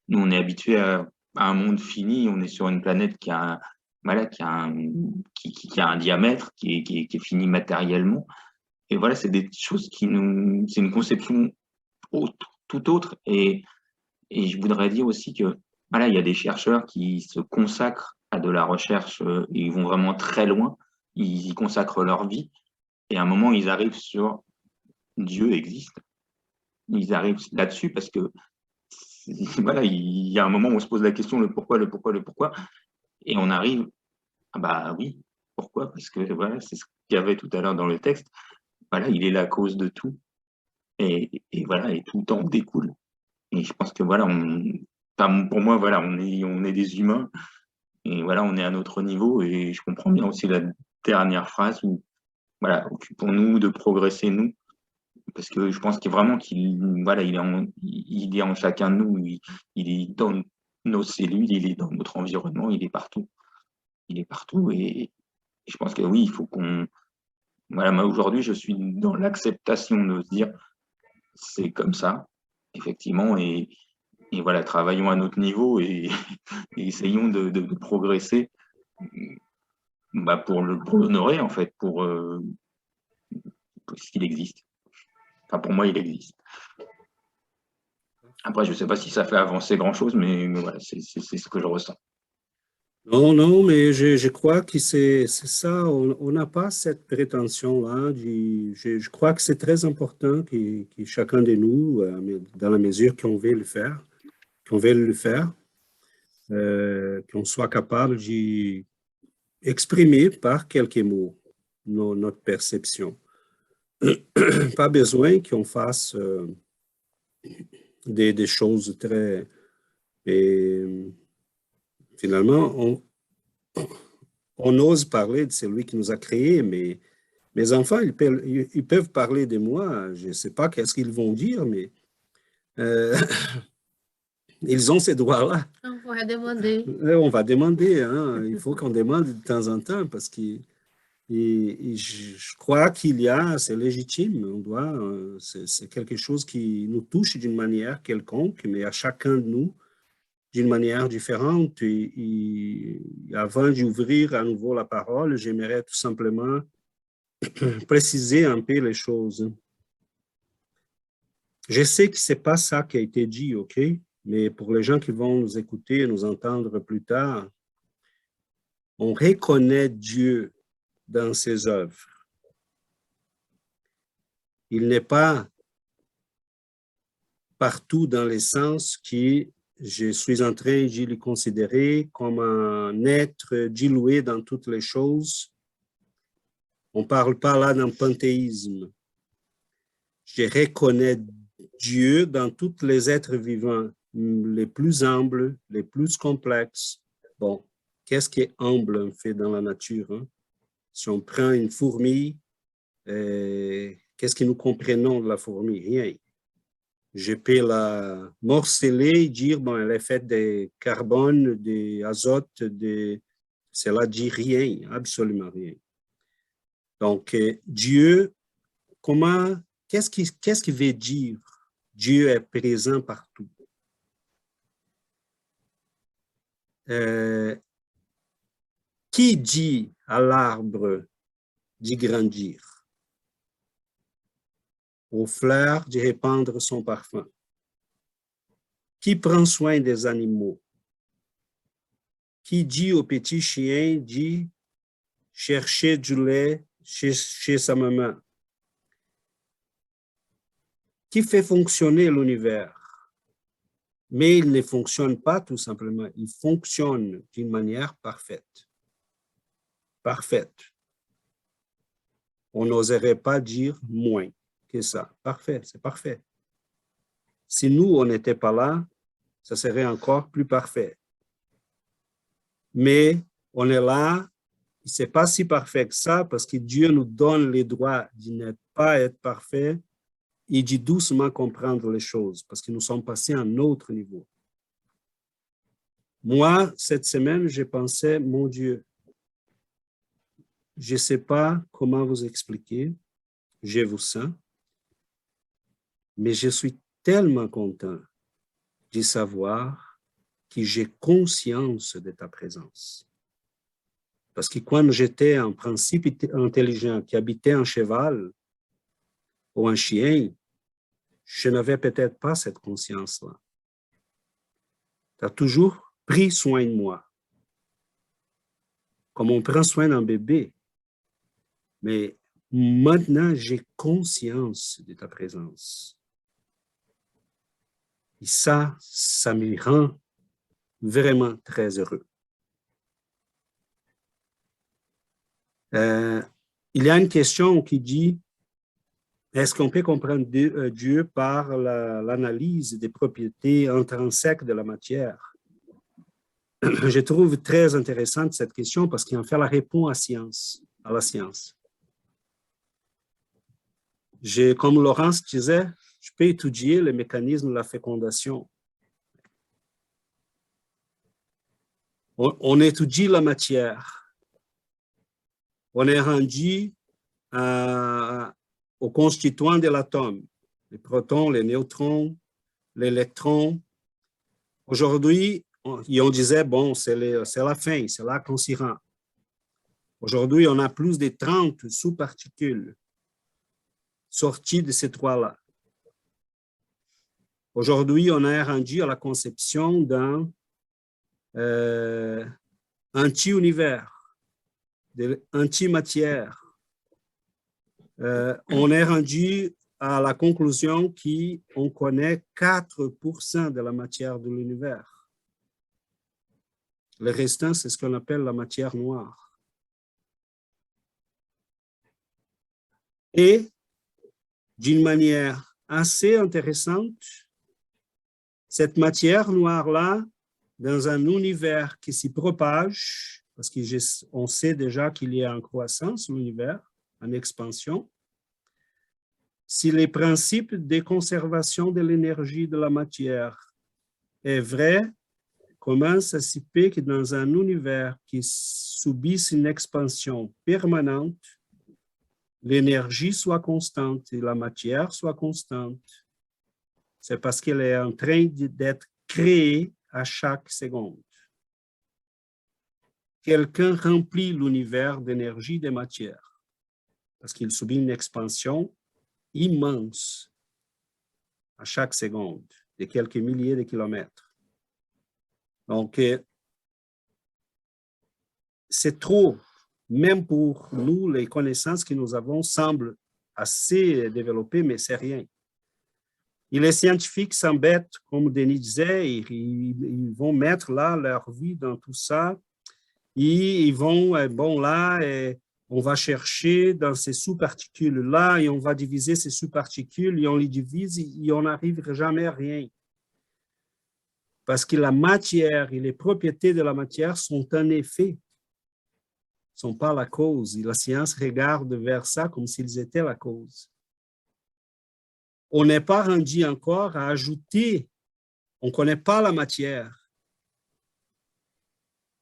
Nous, on est habitué à un monde fini, on est sur une planète qui a un diamètre, qui est fini matériellement. Et voilà, c'est des choses c'est une conception tout autre. Et je voudrais dire aussi que voilà, il y a des chercheurs qui se consacrent à de la recherche, ils vont vraiment très loin, ils y consacrent leur vie, et à un moment, ils arrivent sur Dieu existe. Ils arrivent là-dessus parce que voilà, il y a un moment où on se pose la question, le pourquoi, et on arrive, ah bah oui, pourquoi? Parce que voilà, c'est ce qu'il y avait tout à l'heure dans le texte, voilà, il est la cause de tout, et voilà, et tout en découle. Et je pense que voilà, pour moi, voilà, on est des humains, et voilà, on est à notre niveau, et je comprends bien aussi la dernière phrase où, voilà, occupons-nous de progresser, nous, parce que je pense qu'il vraiment voilà, il est en chacun de nous, il est dans nos cellules, il est dans notre environnement, il est partout. Il est partout, et je pense que oui, il faut voilà, moi aujourd'hui, je suis dans l'acceptation de se dire, c'est comme ça, effectivement, et voilà, travaillons à notre niveau et essayons de progresser bah, pour l'honorer, en fait, pour ce qu'il existe. Enfin, pour moi, il existe. Après, je ne sais pas si ça fait avancer grand-chose, mais voilà, c'est ce que je ressens. Non, non, mais je crois que c'est ça. On n'a pas cette prétention-là. Je crois que c'est très important que chacun de nous, dans la mesure qu'on veut le faire, qu'on soit capable d'exprimer par quelques mots notre perception. Pas besoin qu'on fasse des choses très... Et finalement, on ose parler de celui qui nous a créés, mais mes enfants, ils peuvent parler de moi. Je ne sais pas qu'est-ce qu'ils vont dire, mais ils ont ces droits-là. On va demander. On va demander, hein. Il faut qu'on demande de temps en temps parce que je crois qu'il y a, c'est légitime, on doit, c'est quelque chose qui nous touche d'une manière quelconque, mais à chacun de nous d'une manière différente. Et avant d'ouvrir à nouveau la parole, j'aimerais tout simplement préciser un peu les choses. Je sais que ce n'est pas ça qui a été dit, OK? Mais pour les gens qui vont nous écouter, nous entendre plus tard, on reconnaît Dieu dans ses œuvres. Il n'est pas partout dans le sens que je suis en train de le considérer comme un être dilué dans toutes les choses. On ne parle pas là d'un panthéisme. Je reconnais Dieu dans tous les êtres vivants, les plus humbles, les plus complexes. Bon, qu'est-ce qui est humble en fait dans la nature, hein? Si on prend une fourmi, qu'est-ce que nous comprenons de la fourmi? Rien. Je peux la morceler et dire, bon, elle est faite de carbone, d'azote, de Cela dit rien, absolument rien. Donc, Dieu, qu'est-ce qui veut dire Dieu est présent partout? Qui dit à l'arbre d'y grandir? Aux fleurs d'y répandre son parfum? Qui prend soin des animaux? Qui dit au petit chien d'y chercher du lait chez sa maman? Qui fait fonctionner l'univers? Mais il ne fonctionne pas tout simplement, il fonctionne d'une manière parfaite. Parfaite. On n'oserait pas dire moins que ça. Parfait, c'est parfait. Si nous, on n'était pas là, ça serait encore plus parfait. Mais on est là, ce n'est pas si parfait que ça parce que Dieu nous donne les droits de ne pas être parfait et de doucement comprendre les choses parce que nous sommes passés à un autre niveau. Moi, cette semaine, j'ai pensé, mon Dieu, je ne sais pas comment vous expliquer, je vous sens, mais je suis tellement content de savoir que j'ai conscience de ta présence. Parce que quand j'étais un principe intelligent qui habitait un cheval ou un chien, je n'avais peut-être pas cette conscience-là. Tu as toujours pris soin de moi, comme on prend soin d'un bébé. Mais maintenant, j'ai conscience de ta présence. Et ça me rend vraiment très heureux. Il y a une question qui dit, est-ce qu'on peut comprendre Dieu par l'analyse des propriétés intrinsèques de la matière? Je trouve très intéressante cette question parce qu'en fait, elle répond à la science. Comme Laurence disait, je peux étudier le mécanisme de la fécondation. On étudie la matière. On est rendu aux constituants de l'atome, les protons, les neutrons, l'électron. Aujourd'hui, on disait, bon, c'est la fin, c'est là qu'on s'y rend. Aujourd'hui, on a plus de 30 sous-particules sorties de ces trois-là. Aujourd'hui, on est rendu à la conception d'un anti-univers, de anti-matière. On est rendu à la conclusion qu'on connaît 4% de la matière de l'univers. Le restant, c'est ce qu'on appelle la matière noire. Et d'une manière assez intéressante, cette matière noire-là, dans un univers qui s'y propage, parce qu'on sait déjà qu'il y a en croissance l'univers, en expansion, si les principes de conservation de l'énergie de la matière est vrai, comment ça se peut que dans un univers qui subisse une expansion permanente, l'énergie soit constante et la matière soit constante? C'est parce qu'elle est en train d'être créée à chaque seconde. Quelqu'un remplit l'univers d'énergie et de matière parce qu'il subit une expansion immense à chaque seconde, de quelques milliers de kilomètres. Donc, c'est trop, même pour nous, les connaissances que nous avons semblent assez développées, mais c'est rien. Et les scientifiques s'embêtent, comme Denis disait, ils vont mettre là leur vie dans tout ça, et ils vont, bon là, on va chercher dans ces sous-particules-là et on va diviser ces sous-particules et on les divise et on n'arrive jamais à rien. Parce que la matière et les propriétés de la matière sont un effet, ne sont pas la cause. Et la science regarde vers ça comme s'ils étaient la cause. On n'est pas rendu encore à ajouter, on ne connaît pas la matière.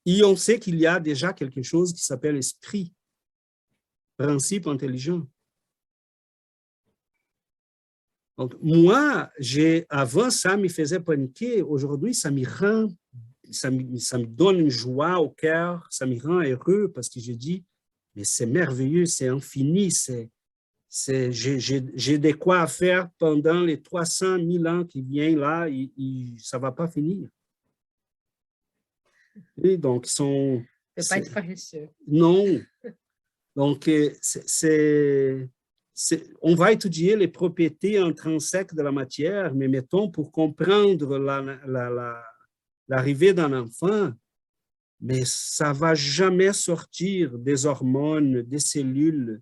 Et on sait qu'il y a déjà quelque chose qui s'appelle esprit, principe intelligent. Donc, moi, avant, ça me faisait paniquer. Aujourd'hui, ça me donne une joie au cœur, ça me rend heureux parce que j'ai dit, mais c'est merveilleux, c'est infini, j'ai de quoi faire pendant les 300 000 ans qui viennent là, ça ne va pas finir. Et donc, C'est pas être paresseux. Non. Donc, on va étudier les propriétés intrinsèques de la matière, mais mettons, pour comprendre l'arrivée d'un enfant, mais ça ne va jamais sortir des hormones, des cellules,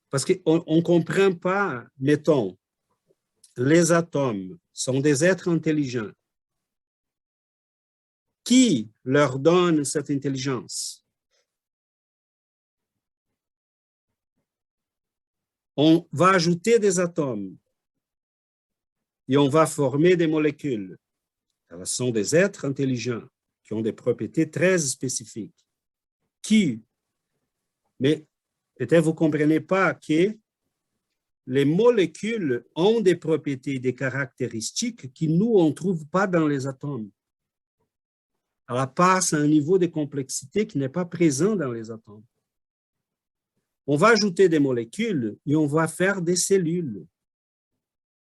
parce qu'on ne comprend pas, mettons, les atomes sont des êtres intelligents. Qui leur donne cette intelligence? On va ajouter des atomes et on va former des molécules. Ce sont des êtres intelligents qui ont des propriétés très spécifiques. Qui? Mais peut-être vous ne comprenez pas que les molécules ont des propriétés, des caractéristiques que nous, on ne trouve pas dans les atomes. Elle passe à un niveau de complexité qui n'est pas présent dans les atomes. On va ajouter des molécules et on va faire des cellules.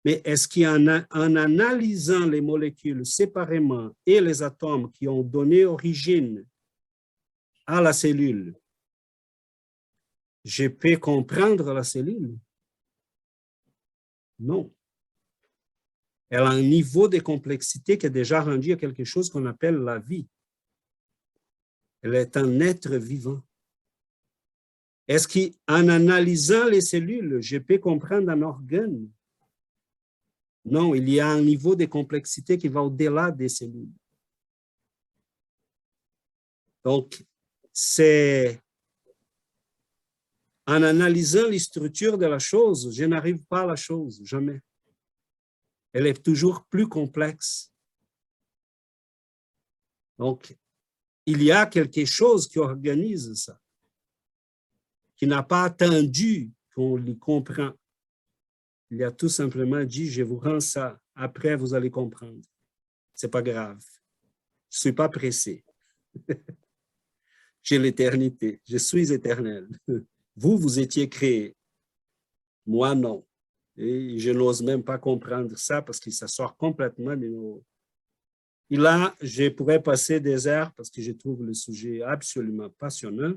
Mais est-ce qu'en analysant les molécules séparément et les atomes qui ont donné origine à la cellule, je peux comprendre la cellule? Non. Elle a un niveau de complexité qui est déjà rendu à quelque chose qu'on appelle la vie. Elle est un être vivant. Est-ce qu'en analysant les cellules, je peux comprendre un organe? Non, il y a un niveau de complexité qui va au-delà des cellules. Donc, c'est en analysant les structures de la chose, je n'arrive pas à la chose, jamais. Elle est toujours plus complexe. Donc, il y a quelque chose qui organise ça, qui n'a pas attendu qu'on le comprenne. Il a tout simplement dit, je vous rends ça, après vous allez comprendre. Ce n'est pas grave. Je ne suis pas pressé. J'ai l'éternité, je suis éternel. Vous, vous étiez créé. Moi, non. Et je n'ose même pas comprendre ça parce que ça sort complètement de nos... Et là, je pourrais passer des heures parce que je trouve le sujet absolument passionnant.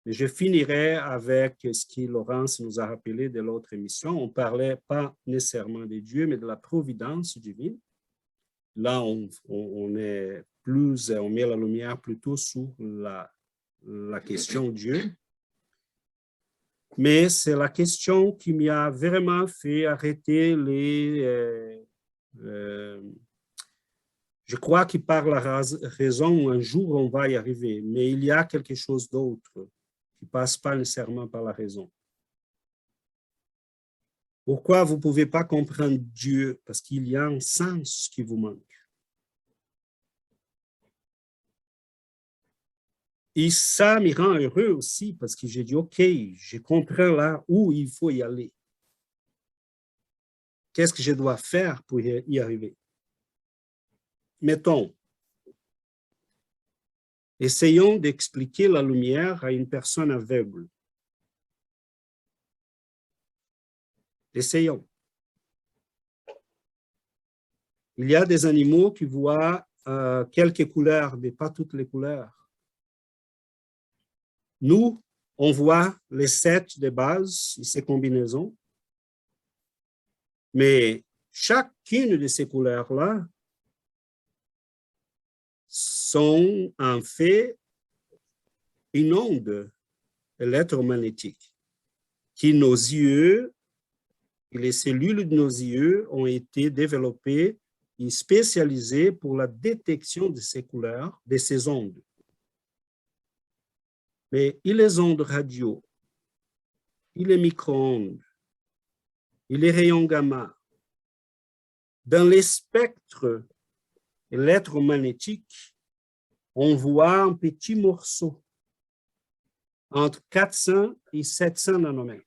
Mais je finirai avec ce que Laurence nous a rappelé de l'autre émission. On ne parlait pas nécessairement de Dieu, mais de la providence divine. Là, on met la lumière plutôt sur la question Dieu. Mais c'est la question qui m'a vraiment fait arrêter je crois que par la raison, un jour, on va y arriver. Mais il y a quelque chose d'autre qui ne passe pas nécessairement par la raison. Pourquoi vous ne pouvez pas comprendre Dieu? Parce qu'il y a un sens qui vous manque. Et ça me rend heureux aussi parce que j'ai dit, OK, je comprends là où il faut y aller. Qu'est-ce que je dois faire pour y arriver? Mettons, essayons d'expliquer la lumière à une personne aveugle. Essayons. Il y a des animaux qui voient quelques couleurs, mais pas toutes les couleurs. Nous, on voit les 7 de base et ces combinaisons, mais chacune de ces couleurs-là sont en fait une onde électromagnétique qui nos yeux et les cellules de nos yeux ont été développées et spécialisées pour la détection de ces couleurs, de ces ondes. Mais il les ondes radio, il les micro-ondes, il les rayons gamma. Dans les spectres électromagnétique, on voit un petit morceau entre 400 et 700 nanomètres.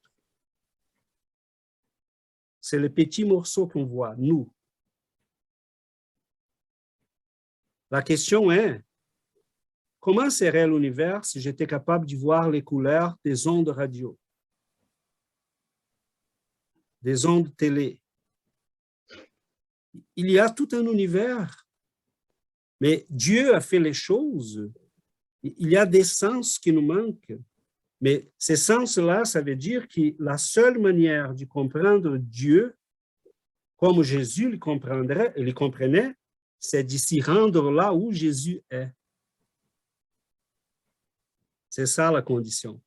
C'est le petit morceau qu'on voit, nous. La question est, comment serait l'univers si j'étais capable de voir les couleurs des ondes radio, des ondes télé? Il y a tout un univers, mais Dieu a fait les choses. Il y a des sens qui nous manquent. Mais ces sens-là, ça veut dire que la seule manière de comprendre Dieu, comme Jésus le comprenait, c'est de s'y rendre là où Jésus est. C'est ça la condition.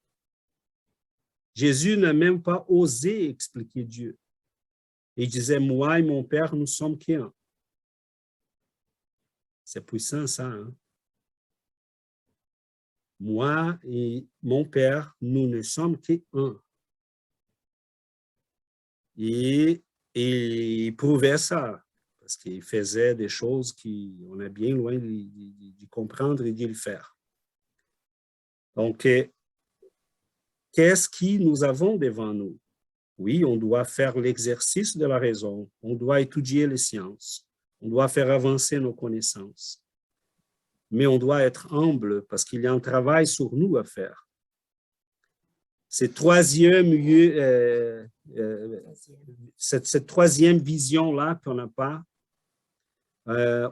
Jésus n'a même pas osé expliquer Dieu. Il disait, moi et mon Père, nous sommes qu'un. C'est puissant ça, hein? Moi et mon Père, nous ne sommes qu'un. Et il prouvait ça, parce qu'il faisait des choses qu'on est bien loin de comprendre et de le faire. Donc, qu'est-ce que nous avons devant nous? Oui, on doit faire l'exercice de la raison, on doit étudier les sciences, on doit faire avancer nos connaissances. Mais on doit être humble parce qu'il y a un travail sur nous à faire. Cette troisième vision-là qu'on n'a pas,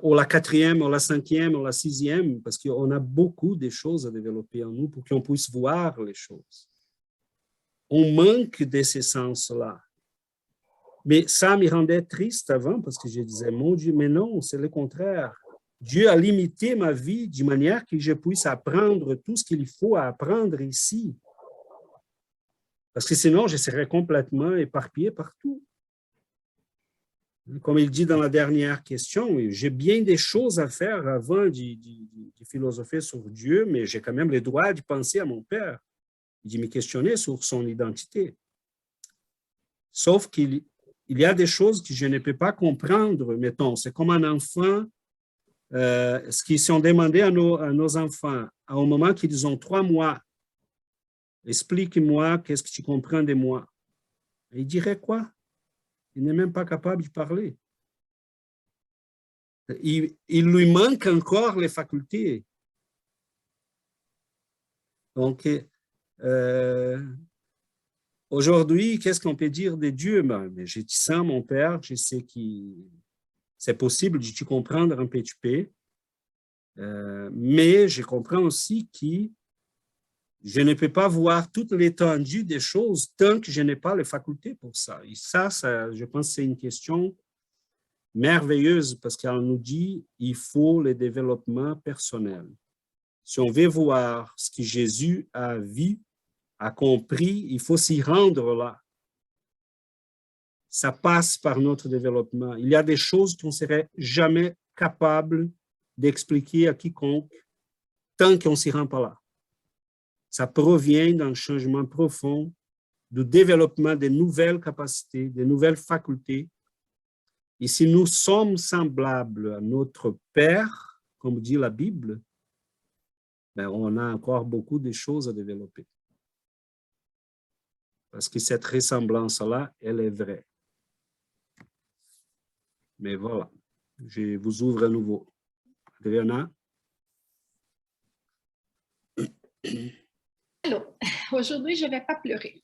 ou la quatrième, ou la cinquième, ou la sixième, parce qu'on a beaucoup de choses à développer en nous pour qu'on puisse voir les choses. On manque de ces sens-là. Mais ça me rendait triste avant parce que je disais, mon Dieu, mais non, c'est le contraire. Dieu a limité ma vie de manière que je puisse apprendre tout ce qu'il faut apprendre ici. Parce que sinon, je serais complètement éparpillé partout. Comme il dit dans la dernière question, j'ai bien des choses à faire avant de philosopher sur Dieu, mais j'ai quand même le droit de penser à mon Père, de me questionner sur son identité. Sauf qu'il y a des choses que je ne peux pas comprendre, mettons. C'est comme un enfant, ce qu'ils sont demandés à nos enfants, au moment qu'ils ont 3 mois, explique-moi qu'est-ce que tu comprends de moi. Et il dirait quoi? Il n'est même pas capable de parler. Il lui manque encore les facultés. Donc, aujourd'hui, qu'est-ce qu'on peut dire de Dieu? Ben, je te sens, mon Père, je sais que c'est possible de te comprendre un petit peu, mais je comprends aussi que je ne peux pas voir toute l'étendue des choses tant que je n'ai pas les facultés pour ça. Et ça, je pense que c'est une question merveilleuse parce qu'elle nous dit qu'il faut le développement personnel. Si on veut voir ce que Jésus a vu, a compris, il faut s'y rendre là. Ça passe par notre développement. Il y a des choses qu'on ne serait jamais capable d'expliquer à quiconque tant qu'on ne s'y rend pas là. Ça provient d'un changement profond, du développement de nouvelles capacités, de nouvelles facultés. Et si nous sommes semblables à notre Père, comme dit la Bible, ben on a encore beaucoup de choses à développer. Parce que cette ressemblance-là, elle est vraie. Mais voilà, je vous ouvre à nouveau. Adriana? Allô, aujourd'hui, je ne vais pas pleurer.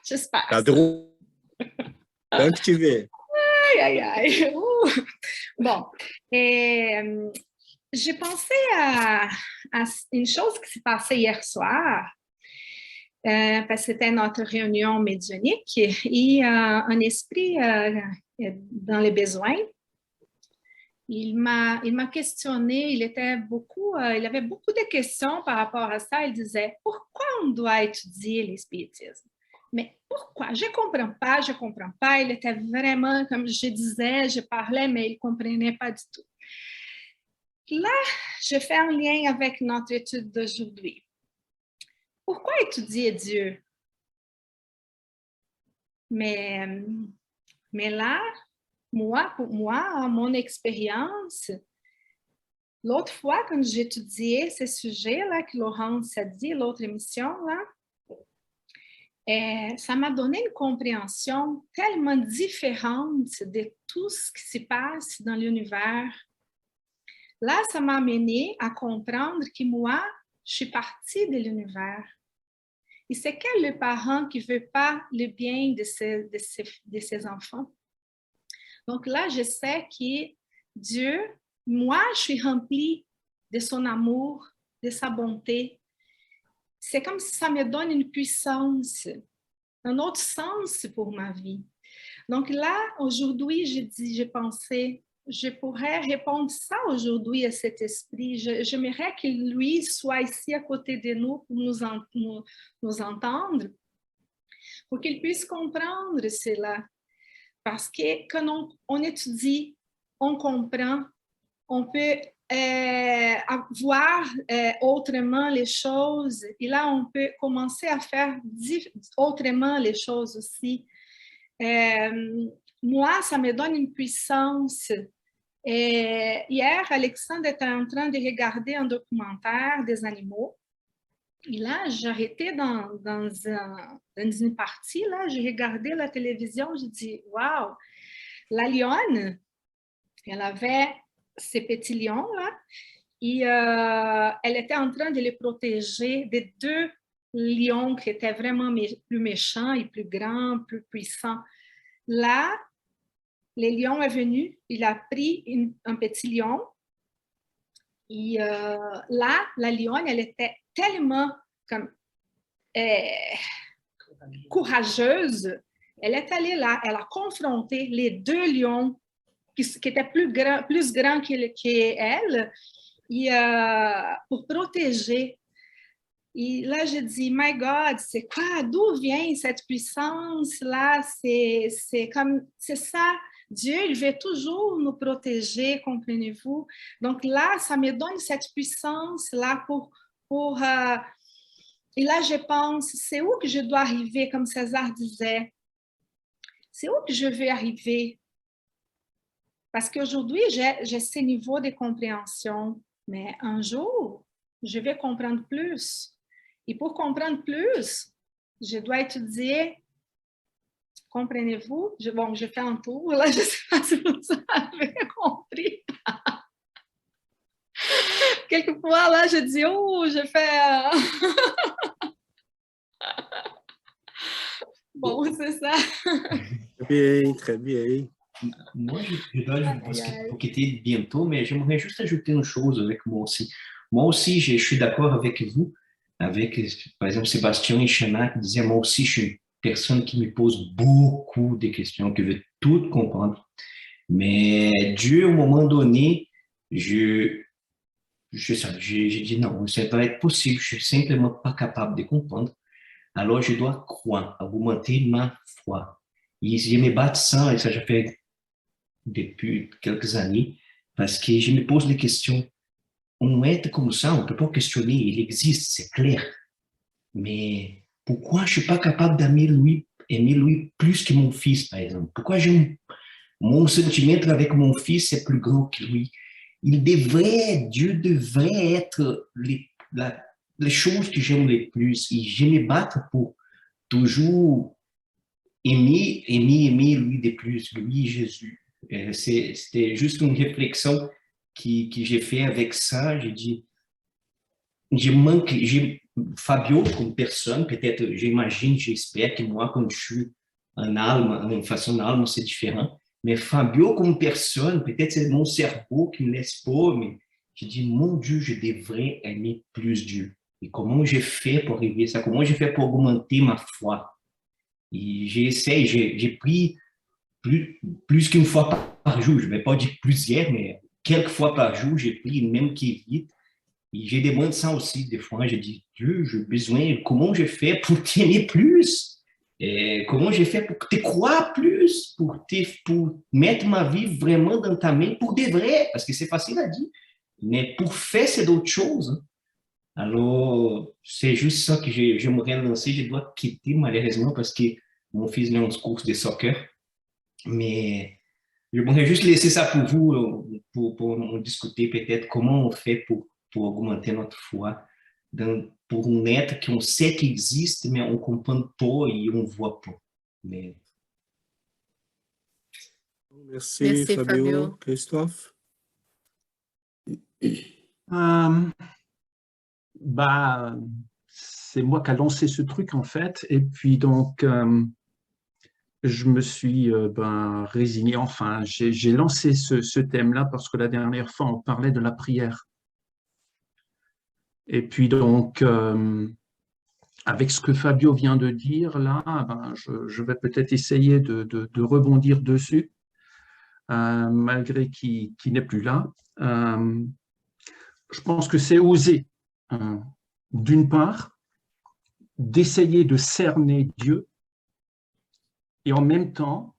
J'espère. T'as droit. Tant que tu veux. Aïe, aïe, aïe. Bon, j'ai pensé à une chose qui s'est passée hier soir, parce que c'était notre réunion médiumnique et un esprit dans les besoins. Il m'a questionné, il avait beaucoup de questions par rapport à ça. Il disait, pourquoi on doit étudier le spiritisme? Mais pourquoi? Je ne comprends pas. Il était vraiment, comme je disais, je parlais, mais il ne comprenait pas du tout. Là, je fais un lien avec notre étude d'aujourd'hui. Pourquoi étudier Dieu? Mais là, moi, pour moi, mon expérience, l'autre fois, quand j'étudiais ces sujets-là que Laurence a dit, l'autre émission-là, ça m'a donné une compréhension tellement différente de tout ce qui se passe dans l'univers. Là, ça m'a amené à comprendre que moi, je suis partie de l'univers. Et c'est quel le parent qui ne veut pas le bien de ses enfants? Donc là, je sais que Dieu, moi, je suis remplie de son amour, de sa bonté. C'est comme si ça me donne une puissance, un autre sens pour ma vie. Donc là, aujourd'hui, j'ai pensé, je pourrais répondre ça aujourd'hui à cet esprit. J'aimerais qu'il, lui, soit ici à côté de nous pour nous entendre, pour qu'il puisse comprendre cela. Parce que quand on étudie, on comprend, on peut voir autrement les choses. Et là, on peut commencer à faire autrement les choses aussi. Moi, ça me donne une puissance. Hier, Alexandre était en train de regarder un documentaire des animaux. Et là, j'arrêtais dans une partie, là, j'ai regardé la télévision, j'ai dit, waouh, la lionne, elle avait ces petits lions-là, et elle était en train de les protéger des deux lions qui étaient vraiment plus méchants et plus grands, plus puissants. Là, le lion est venu, il a pris un petit lion, et là, la lionne, elle était tellement comme, courageuse, elle est allée là, elle a confronté les deux lions qui étaient plus grands qu'elle, et, pour protéger. Et là, je dis, my God, c'est quoi? D'où vient cette puissance-là? C'est ça. Dieu, il veut toujours nous protéger, comprenez-vous? Donc là, ça me donne cette puissance-là et là, je pense, c'est où que je dois arriver, comme César disait? C'est où que je veux arriver? Parce qu'aujourd'hui, j'ai ce niveau de compréhension, mais un jour, je vais comprendre plus. Et pour comprendre plus, je dois étudier. Comprenez-vous? Bon, je fais un tour, là, je ne sais pas si vous avez compris. Quelquefois, là, je dis, oh, je fais... Bon, c'est ça. Très bien, très bien. Moi, je dois vous quitter bientôt, mais j'aimerais juste ajouter une chose avec moi aussi. Moi aussi, je suis d'accord avec vous, avec, par exemple, Sébastien et Chana qui disaient, moi aussi, je suis une personne qui me pose beaucoup de questions, qui veut tout comprendre. Mais Dieu, au moment donné, j'ai dit non, ça va être possible, je suis simplement pas capable de comprendre. Alors, je dois croire, augmenter ma foi. Et je me bats ça, et ça já fait depuis quelques années, parce que je me pose des questions. Un être comme ça, on ne peut pas questionner, il existe, c'est clair. Mais pourquoi je ne suis pas capable d'aimer lui plus que mon fils, par exemple? Pourquoi mon sentiment avec mon fils est plus grand que lui? Dieu devrait être les choses que j'aime le plus. Et je me bats pour toujours aimer lui de plus, lui, Jésus. C'était juste une réflexion que j'ai fait avec ça. J'ai dit, Fabio comme personne, peut-être, j'imagine, j'espère que moi, comme je suis un âme, une façon d'âme, c'est différent. Mais Fabio comme personne, peut-être c'est mon cerveau qui me laisse pas, mais j'ai dit, mon Dieu, je devrais aimer plus Dieu. Et comment j'ai fait pour arriver à ça? Comment j'ai fait pour augmenter ma foi? Et j'ai pris plus qu'une fois par jour, je ne vais pas dire plusieurs, mais quelques fois par jour, j'ai pris même qui vite. Et j'ai demandé ça aussi des fois. J'ai dit, Dieu, j'ai besoin, comment j'ai fait pour t'aimer plus? Et comment j'ai fait pour te croire plus? Pour mettre ma vie vraiment dans ta main pour de vrai? Parce que c'est facile à dire, mais pour faire, c'est d'autres choses. Alors, c'est juste ça que j'aimerais lancer. Je dois quitter malheureusement parce que mon fils est en course de soccer. Mais Je voudrais juste laisser ça pour vous, pour nous discuter peut-être comment on fait pour augmenter notre foi pour un être qu'on sait qu'il existe, mais on ne comprend pas et on ne voit pas. Mais... Merci, Merci, Fabio. Fabio. Christophe? Bah, c'est moi qui a lancé ce truc en fait, et puis donc je me suis résigné. Enfin, j'ai lancé ce thème-là parce que la dernière fois on parlait de la prière. Et puis donc avec ce que Fabio vient de dire là, je vais peut-être essayer de rebondir dessus, malgré qu'il n'est plus là. Je pense que c'est oser, d'une part, d'essayer de cerner Dieu, et en même temps,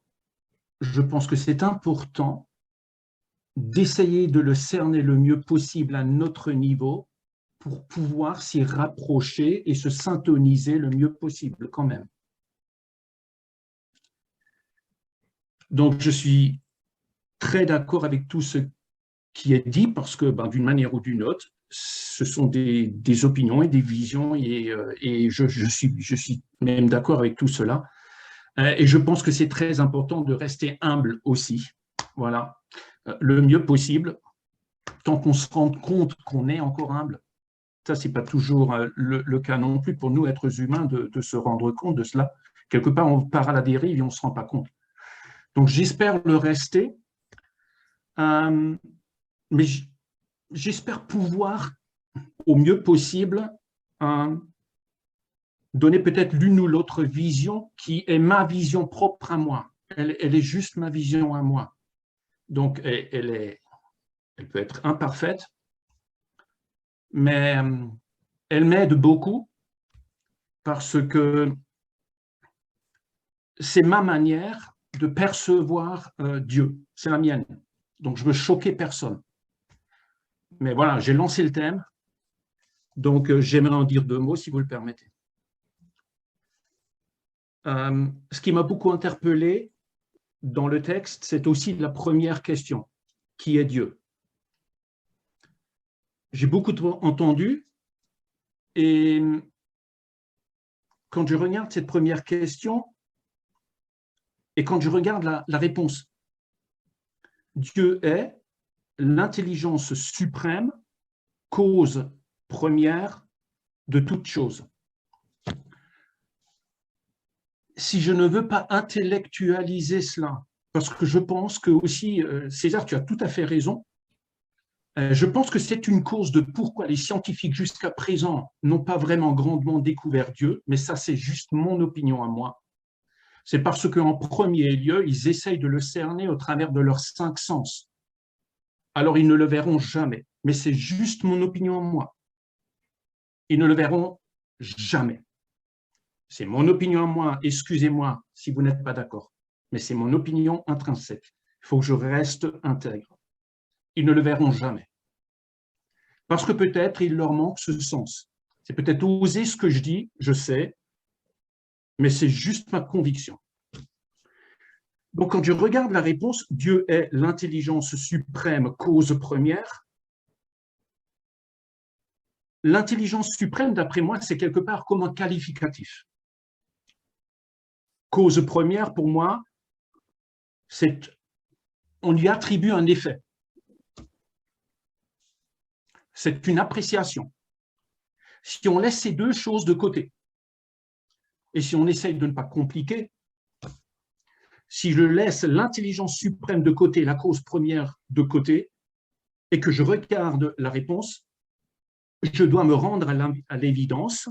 je pense que c'est important d'essayer de le cerner le mieux possible à notre niveau pour pouvoir s'y rapprocher et se syntoniser le mieux possible quand même. Donc, je suis très d'accord avec tout ce qui est dit parce que, d'une manière ou d'une autre, ce sont des opinions et des visions et je suis même d'accord avec tout cela. Et je pense que c'est très important de rester humble aussi, voilà, le mieux possible, tant qu'on se rend compte qu'on est encore humble. Ça, ce n'est pas toujours le cas non plus pour nous, êtres humains, de se rendre compte de cela. Quelque part, on part à la dérive et on ne se rend pas compte. Donc, j'espère le rester, mais j'espère pouvoir, au mieux possible, donner peut-être l'une ou l'autre vision qui est ma vision propre à moi. Elle est juste ma vision à moi. Donc, elle peut être imparfaite, mais elle m'aide beaucoup parce que c'est ma manière de percevoir Dieu. C'est la mienne. Donc, je ne veux choquer personne. Mais voilà, j'ai lancé le thème. Donc, j'aimerais en dire 2 mots, si vous le permettez. Ce qui m'a beaucoup interpellé dans le texte, c'est aussi la première question. Qui est Dieu? J'ai beaucoup entendu et quand je regarde cette première question et quand je regarde la réponse, Dieu est l'intelligence suprême, cause première de toute chose. Si je ne veux pas intellectualiser cela, parce que je pense que aussi, César, tu as tout à fait raison, je pense que c'est une cause de pourquoi les scientifiques jusqu'à présent n'ont pas vraiment grandement découvert Dieu, mais ça c'est juste mon opinion à moi. C'est parce qu'en premier lieu, ils essayent de le cerner au travers de leurs 5 sens. Alors ils ne le verront jamais, mais c'est juste mon opinion à moi. Ils ne le verront jamais. C'est mon opinion à moi, excusez-moi si vous n'êtes pas d'accord, mais c'est mon opinion intrinsèque. Il faut que je reste intègre. Ils ne le verront jamais. Parce que peut-être il leur manque ce sens. C'est peut-être oser ce que je dis, je sais, mais c'est juste ma conviction. Donc quand je regarde la réponse, Dieu est l'intelligence suprême, cause première. L'intelligence suprême, d'après moi, c'est quelque part comme un qualificatif. Cause première, pour moi, on lui attribue un effet. C'est une appréciation. Si on laisse ces 2 choses de côté, et si on essaye de ne pas compliquer, si je laisse l'intelligence suprême de côté, la cause première de côté, et que je regarde la réponse, je dois me rendre à l'évidence,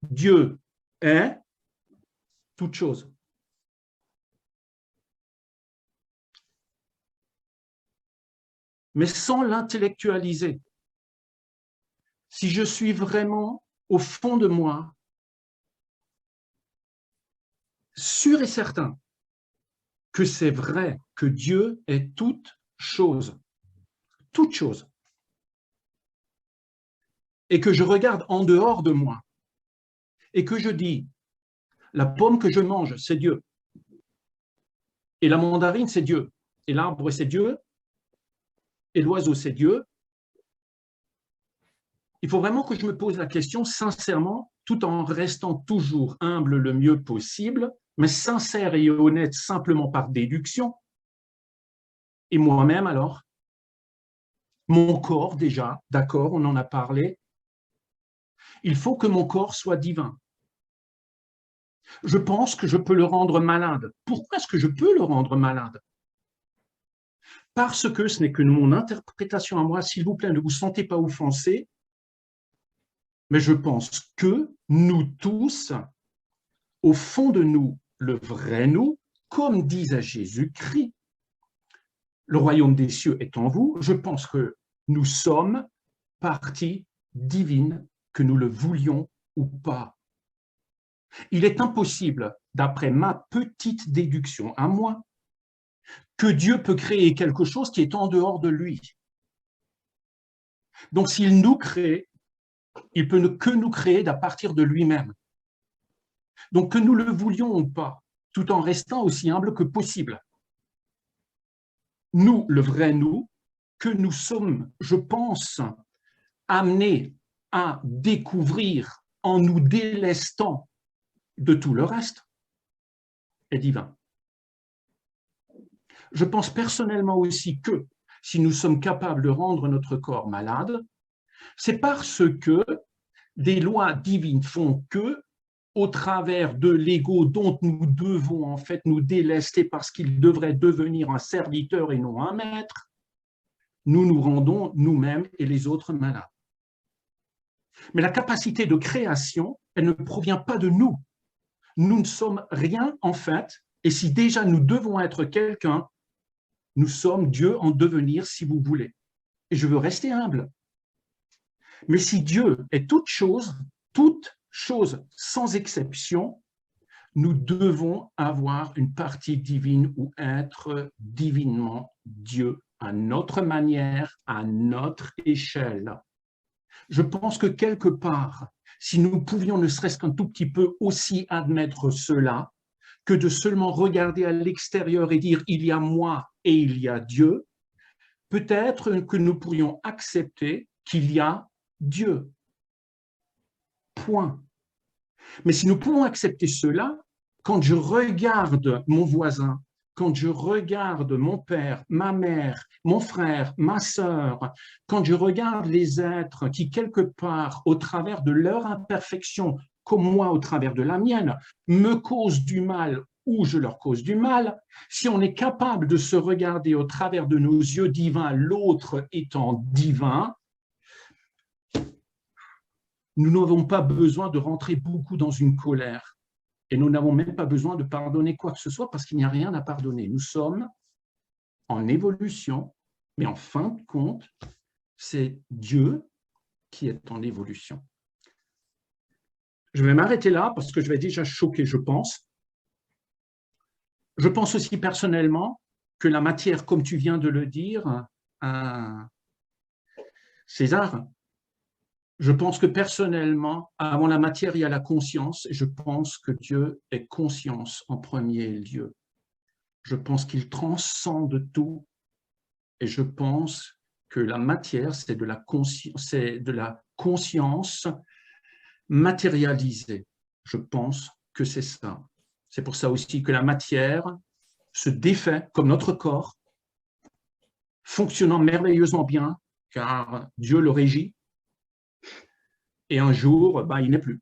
Dieu est toute chose. Mais sans l'intellectualiser. Si je suis vraiment au fond de moi, sûr et certain que c'est vrai que Dieu est toute chose, et que je regarde en dehors de moi, et que je dis, la pomme que je mange, c'est Dieu, et la mandarine, c'est Dieu, et l'arbre c'est Dieu, et l'oiseau c'est Dieu. Il faut vraiment que je me pose la question sincèrement, tout en restant toujours humble le mieux possible, mais sincère et honnête simplement par déduction. Et moi-même alors, mon corps déjà, d'accord, on en a parlé, il faut que mon corps soit divin. Je pense que je peux le rendre malade. Pourquoi est-ce que je peux le rendre malade? Parce que ce n'est que mon interprétation à moi, s'il vous plaît, ne vous sentez pas offensés, mais je pense que nous tous, au fond de nous, le vrai nous, comme disait Jésus-Christ, le royaume des cieux est en vous, je pense que nous sommes partie divine, que nous le voulions ou pas. Il est impossible, d'après ma petite déduction à moi, que Dieu peut créer quelque chose qui est en dehors de lui. Donc s'il nous crée, il peut que nous créer à partir de lui-même. Donc que nous le voulions ou pas, tout en restant aussi humble que possible. Nous, le vrai nous, que nous sommes, je pense, amenés à découvrir en nous délestant de tout le reste, est divin. Je pense personnellement aussi que si nous sommes capables de rendre notre corps malade, c'est parce que des lois divines font que, au travers de l'ego dont nous devons en fait nous délester parce qu'il devrait devenir un serviteur et non un maître, nous nous rendons nous-mêmes et les autres malades. Mais la capacité de création, elle ne provient pas de nous. Nous ne sommes rien en fait, et si déjà nous devons être quelqu'un, nous sommes Dieu en devenir si vous voulez. Et je veux rester humble. Mais si Dieu est toute chose sans exception, nous devons avoir une partie divine ou être divinement Dieu à notre manière, à notre échelle. Je pense que quelque part, si nous pouvions ne serait-ce qu'un tout petit peu aussi admettre cela, que de seulement regarder à l'extérieur et dire « il y a moi et il y a Dieu », peut-être que nous pourrions accepter qu'il y a Dieu. Point. Mais si nous pouvons accepter cela, quand je regarde mon voisin, quand je regarde mon père, ma mère, mon frère, ma sœur, quand je regarde les êtres qui, quelque part, au travers de leur imperfection, comme moi au travers de la mienne, me causent du mal ou je leur cause du mal, si on est capable de se regarder au travers de nos yeux divins, l'autre étant divin, nous n'avons pas besoin de rentrer beaucoup dans une colère. Et nous n'avons même pas besoin de pardonner quoi que ce soit parce qu'il n'y a rien à pardonner. Nous sommes en évolution, mais en fin de compte, c'est Dieu qui est en évolution. Je vais m'arrêter là parce que je vais déjà choquer, je pense. Je pense aussi personnellement que la matière, comme tu viens de le dire, César, je pense que personnellement, avant la matière, il y a la conscience, et je pense que Dieu est conscience en premier lieu. Je pense qu'il transcende tout, et je pense que la matière, c'est de la conscience matérialisée. Je pense que c'est ça. C'est pour ça aussi que la matière se défait comme notre corps, fonctionnant merveilleusement bien, car Dieu le régit. Et un jour, il n'est plus.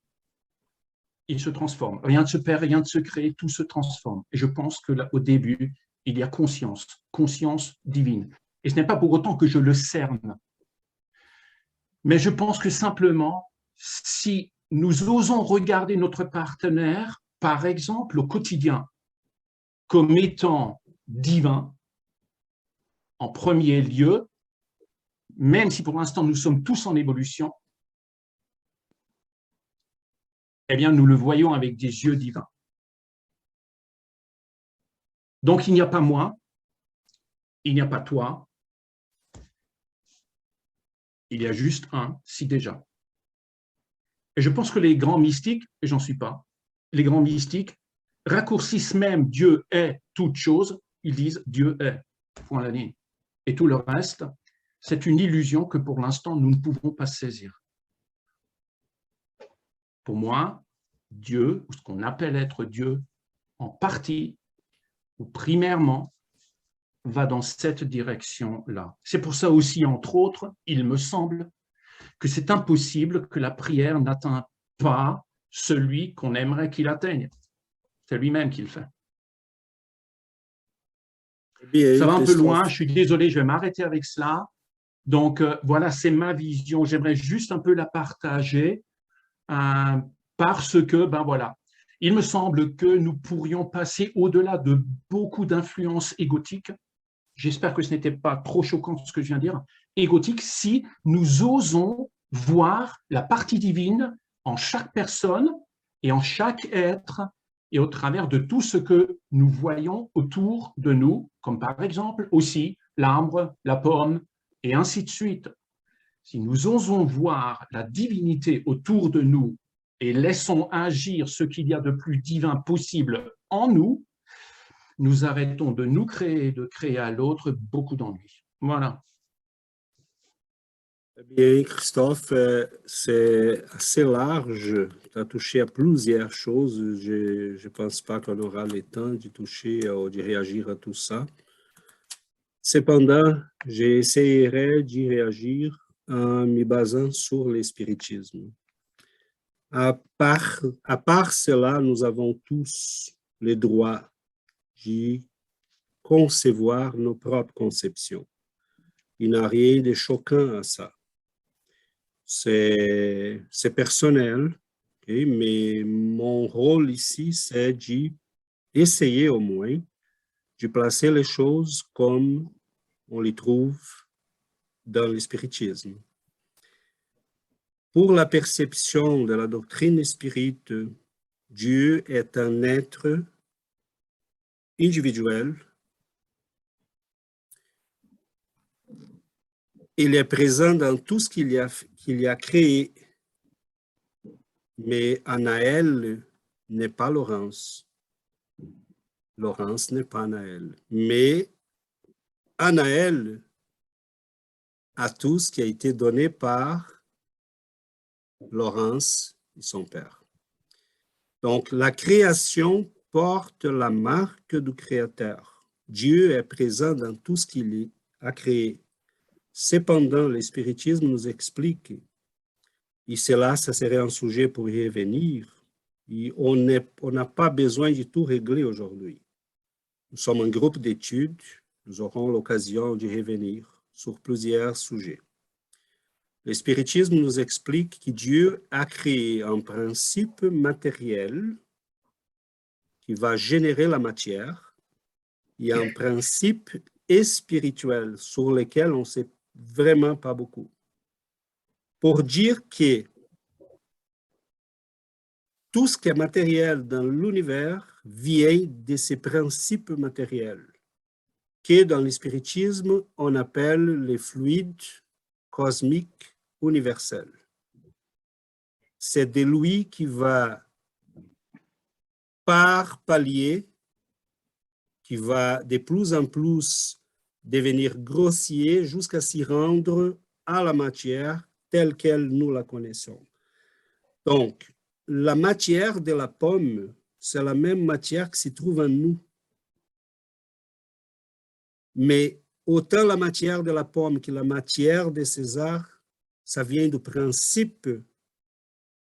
Il se transforme. Rien ne se perd, rien ne se crée, tout se transforme. Et je pense qu'au début, il y a conscience divine. Et ce n'est pas pour autant que je le cerne. Mais je pense que simplement, si nous osons regarder notre partenaire, par exemple, au quotidien, comme étant divin, en premier lieu, même si pour l'instant nous sommes tous en évolution, eh bien, nous le voyons avec des yeux divins. Donc, il n'y a pas moi, il n'y a pas toi, il y a juste un, si déjà. Et je pense que les grands mystiques, et j'en suis pas, les grands mystiques raccourcissent même Dieu est toute chose, ils disent Dieu est. point la ligne. Et tout le reste, c'est une illusion que pour l'instant, nous ne pouvons pas saisir. Pour moi, Dieu, ou ce qu'on appelle être Dieu, en partie ou primairement, va dans cette direction-là. C'est pour ça aussi, entre autres, il me semble que c'est impossible que la prière n'atteigne pas celui qu'on aimerait qu'il atteigne. C'est lui-même qui le fait. Bien, Ça va un peu Christophe. loin, je suis désolé, je vais m'arrêter avec cela. Donc, voilà, c'est ma vision. J'aimerais juste un peu la partager parce que, ben voilà, il me semble que nous pourrions passer au-delà de beaucoup d'influences égotiques. J'espère que ce n'était pas trop choquant ce que je viens de dire. Égotiques, si nous osons voir la partie divine en chaque personne et en chaque être et au travers de tout ce que nous voyons autour de nous, comme par exemple aussi l'arbre, la pomme, et ainsi de suite. Si nous osons voir la divinité autour de nous et laissons agir ce qu'il y a de plus divin possible en nous, nous arrêtons de nous créer et de créer à l'autre beaucoup d'ennuis. Voilà. Bien, Christophe, c'est assez large. Tu as touché à plusieurs choses. Je ne pense pas qu'on aura le temps de toucher ou de réagir à tout ça. Cependant, j'essaierai d'y réagir en me basant sur l'espiritisme. À part cela, nous avons tous le droit de concevoir nos propres conceptions. Il n'y a rien de choquant à ça. C'est personnel, okay? Mais mon rôle ici, c'est d'essayer au moins de placer les choses comme on les trouve dans le spiritisme. Pour la perception de la doctrine spirite, Dieu est un être individuel. Il est présent dans tout ce qu'il y a créé, mais Anaël n'est pas Laurence. Laurence n'est pas Anaël. Mais Anaël a tout ce qui a été donné par Laurence et son père. Donc, la création porte la marque du Créateur. Dieu est présent dans tout ce qu'il a créé. Cependant, le spiritisme nous explique, et cela, ça serait un sujet pour y revenir, et on n'a pas besoin de tout régler aujourd'hui. Nous sommes un groupe d'études, nous aurons l'occasion de revenir sur plusieurs sujets. Le spiritisme nous explique que Dieu a créé un principe matériel qui va générer la matière et un principe spirituel sur lequel on ne sait vraiment pas beaucoup. Pour dire que tout ce qui est matériel dans l'univers vient de ces principes matériels que dans le spiritisme, on appelle les fluides cosmiques universels. C'est de lui qui va, par palier, qui va de plus en plus devenir grossier jusqu'à s'y rendre à la matière telle qu'elle nous la connaissons. Donc, la matière de la pomme, c'est la même matière qui se trouve en nous. Mais autant la matière de la pomme que la matière de César, ça vient du principe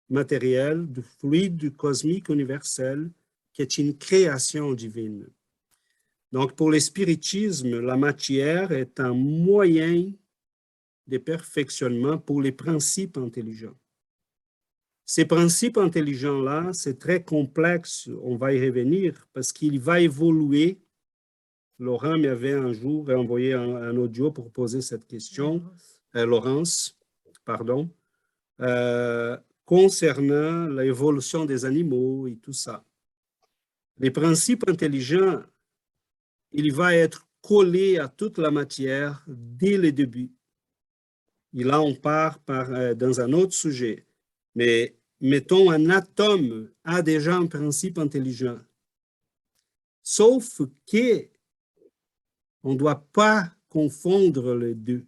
matériel, du fluide cosmique universel, qui est une création divine. Donc, pour le spiritisme, la matière est un moyen de perfectionnement pour les principes intelligents. Ces principes intelligents-là, c'est très complexe, on va y revenir, parce qu'il va évoluer. Laurent m'avait un jour envoyé un audio pour poser cette question, Laurence, pardon, concernant l'évolution des animaux et tout ça. Les principes intelligents, il va être collé à toute la matière dès le début. Et là, on part dans un autre sujet. Mais mettons, un atome a déjà un principe intelligent. Sauf que on ne doit pas confondre les deux.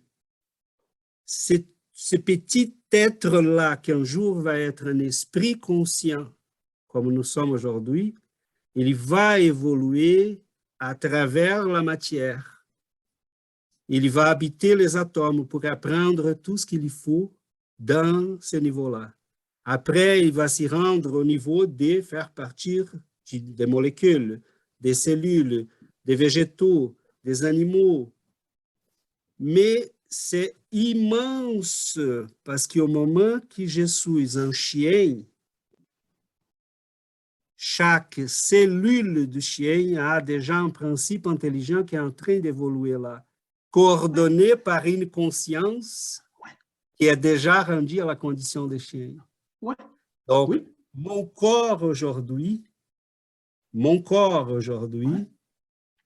Ce petit être-là, qu'un jour va être un esprit conscient, comme nous sommes aujourd'hui, il va évoluer à travers la matière. Il va habiter les atomes pour apprendre tout ce qu'il faut dans ce niveau-là. Après, il va s'y rendre au niveau de faire partir des molécules, des cellules, des végétaux, des animaux. Mais c'est immense parce qu'au moment que je suis un chien, chaque cellule du chien a déjà un principe intelligent qui est en train d'évoluer là, coordonné par une conscience qui est déjà rendue à la condition des chiens. Donc, mon corps aujourd'hui,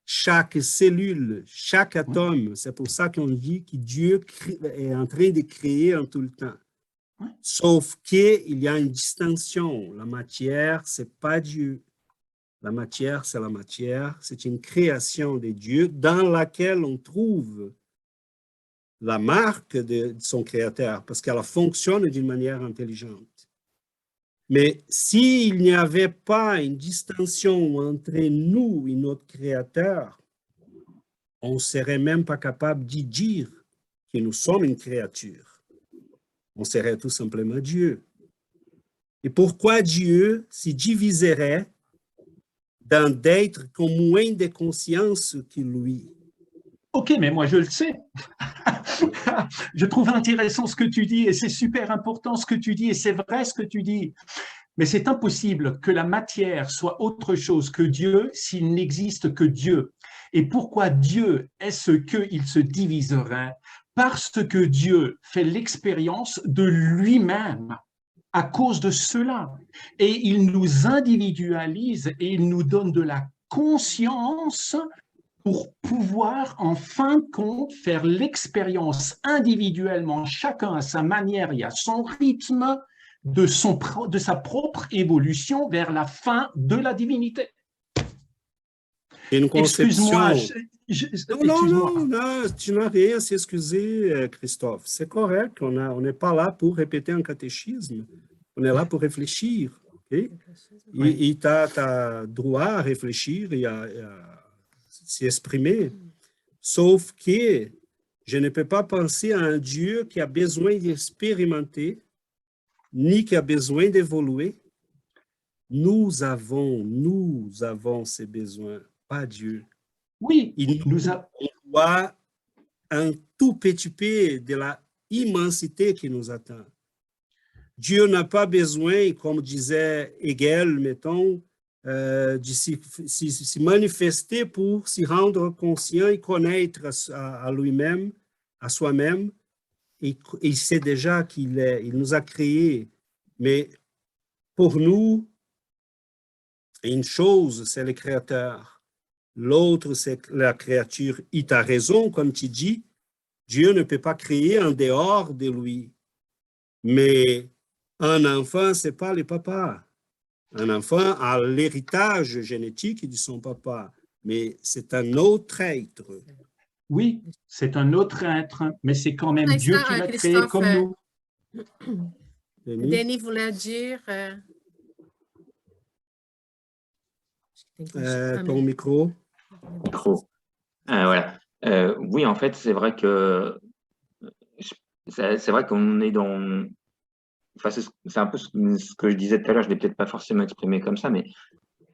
chaque cellule, chaque atome, c'est pour ça qu'on dit que Dieu est en train de créer en tout le temps. Sauf qu'il y a une distinction. La matière, ce n'est pas Dieu. La matière, c'est la matière. C'est une création de Dieu dans laquelle on trouve la marque de son créateur parce qu'elle fonctionne d'une manière intelligente. Mais s'il n'y avait pas une distinction entre nous et notre créateur, on ne serait même pas capable d'y dire que nous sommes une créature. On serait tout simplement Dieu. Et pourquoi Dieu se diviserait dans d'êtres qui ont moins de conscience que lui? Ok, mais moi je le sais. Je trouve intéressant ce que tu dis et c'est super important ce que tu dis et c'est vrai ce que tu dis. Mais c'est impossible que la matière soit autre chose que Dieu s'il n'existe que Dieu. Et pourquoi Dieu est-ce qu'il se diviserait? Parce que Dieu fait l'expérience de lui-même à cause de cela. Et il nous individualise et il nous donne de la conscience pour pouvoir, en fin de compte, faire l'expérience individuellement, chacun à sa manière et à son rythme, de sa propre évolution vers la fin de la divinité. Une conception... Excuse-moi. Non, tu n'as rien à s'excuser, Christophe. C'est correct, on n'est pas là pour répéter un catéchisme. On est là pour réfléchir. Okay? Et tu as droit à réfléchir et à s'y exprimer. Sauf que je ne peux pas penser à un Dieu qui a besoin d'expérimenter, ni qui a besoin d'évoluer. Nous avons ces besoins, pas Dieu. Oui, on voit un tout petit peu de la immensité qui nous attend. Dieu n'a pas besoin, comme disait Hegel, mettons, de se manifester pour s'y rendre conscient et connaître à lui-même, à soi-même. Et il sait déjà qu'il nous a créés. Mais pour nous, une chose, c'est le Créateur. L'autre, c'est la créature. Il t'a raison, comme tu dis, Dieu ne peut pas créer en dehors de lui. Mais un enfant, ce n'est pas le papa. Un enfant a l'héritage génétique de son papa, mais c'est un autre être. Oui, c'est un autre être, mais c'est quand même Dieu qui l'a créé comme nous. Denis voulait dire... ton micro. Voilà. Oui, en fait, c'est vrai que qu'on est dans... Enfin, c'est un peu ce que je disais tout à l'heure, je ne l'ai peut-être pas forcément exprimé comme ça, mais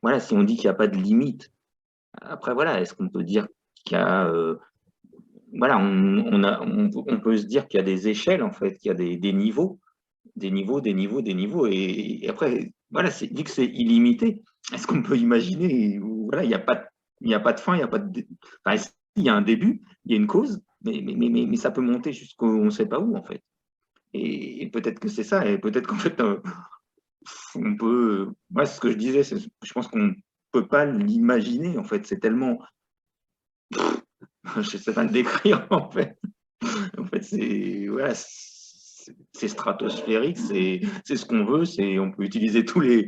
voilà, si on dit qu'il n'y a pas de limite, après, voilà, est-ce qu'on peut dire qu'il y a... voilà, on peut se dire qu'il y a des échelles, en fait, qu'il y a des niveaux, et après, voilà, vu que c'est illimité, est-ce qu'on peut imaginer, voilà, il n'y a pas de fin, il n'y a pas de... Enfin, il y a un début, il y a une cause, mais ça peut monter jusqu'au on ne sait pas où, en fait. Et peut-être que c'est ça, et peut-être qu'en fait, on peut... Moi, ce que je disais, je pense qu'on ne peut pas l'imaginer, en fait, c'est tellement... je ne sais pas le décrire, en fait. En fait, voilà, c'est stratosphérique, c'est ce qu'on veut, on peut utiliser tous les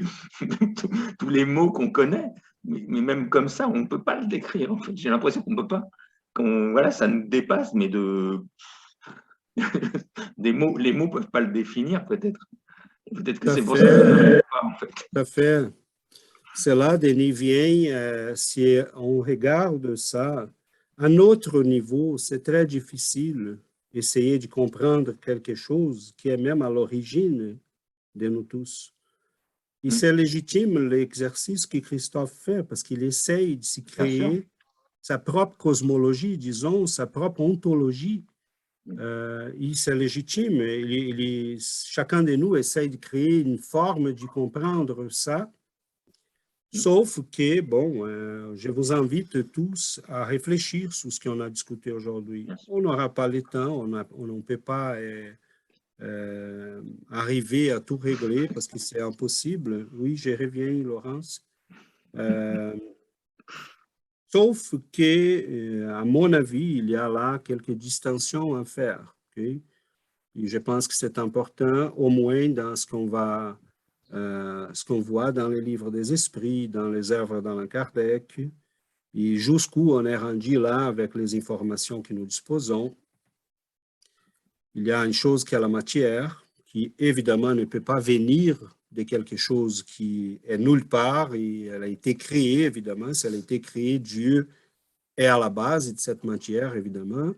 mots qu'on connaît, mais même comme ça, on ne peut pas le décrire, en fait. J'ai l'impression qu'on ne peut pas. voilà, ça nous dépasse, mais les mots peuvent pas le définir, peut-être. Peut-être que c'est pour ça que je ne pas, en fait. Tout à fait. C'est là, Denis, vient, si on regarde ça, à notre niveau, c'est très difficile d'essayer de comprendre quelque chose qui est même à l'origine de nous tous. Et c'est légitime l'exercice que Christophe fait parce qu'il essaye de s'y créer sa propre cosmologie, disons, sa propre ontologie. Et c'est légitime. Chacun de nous essaye de créer une forme de comprendre ça. Sauf que, bon, je vous invite tous à réfléchir sur ce qu'on a discuté aujourd'hui. On n'aura pas le temps, on ne peut pas arriver à tout régler parce que c'est impossible. Oui, je reviens, Laurence. Sauf que, à mon avis, il y a là quelques distinctions à faire. Okay? Et je pense que c'est important, au moins dans ce qu'on voit dans les livres des esprits, dans les œuvres d'Allan Kardec, et jusqu'où on est rendu là avec les informations que nous disposons. Il y a une chose qui est la matière, qui évidemment ne peut pas venir de quelque chose qui est nulle part, et elle a été créée, évidemment. Si elle a été créée, Dieu est à la base de cette matière, évidemment.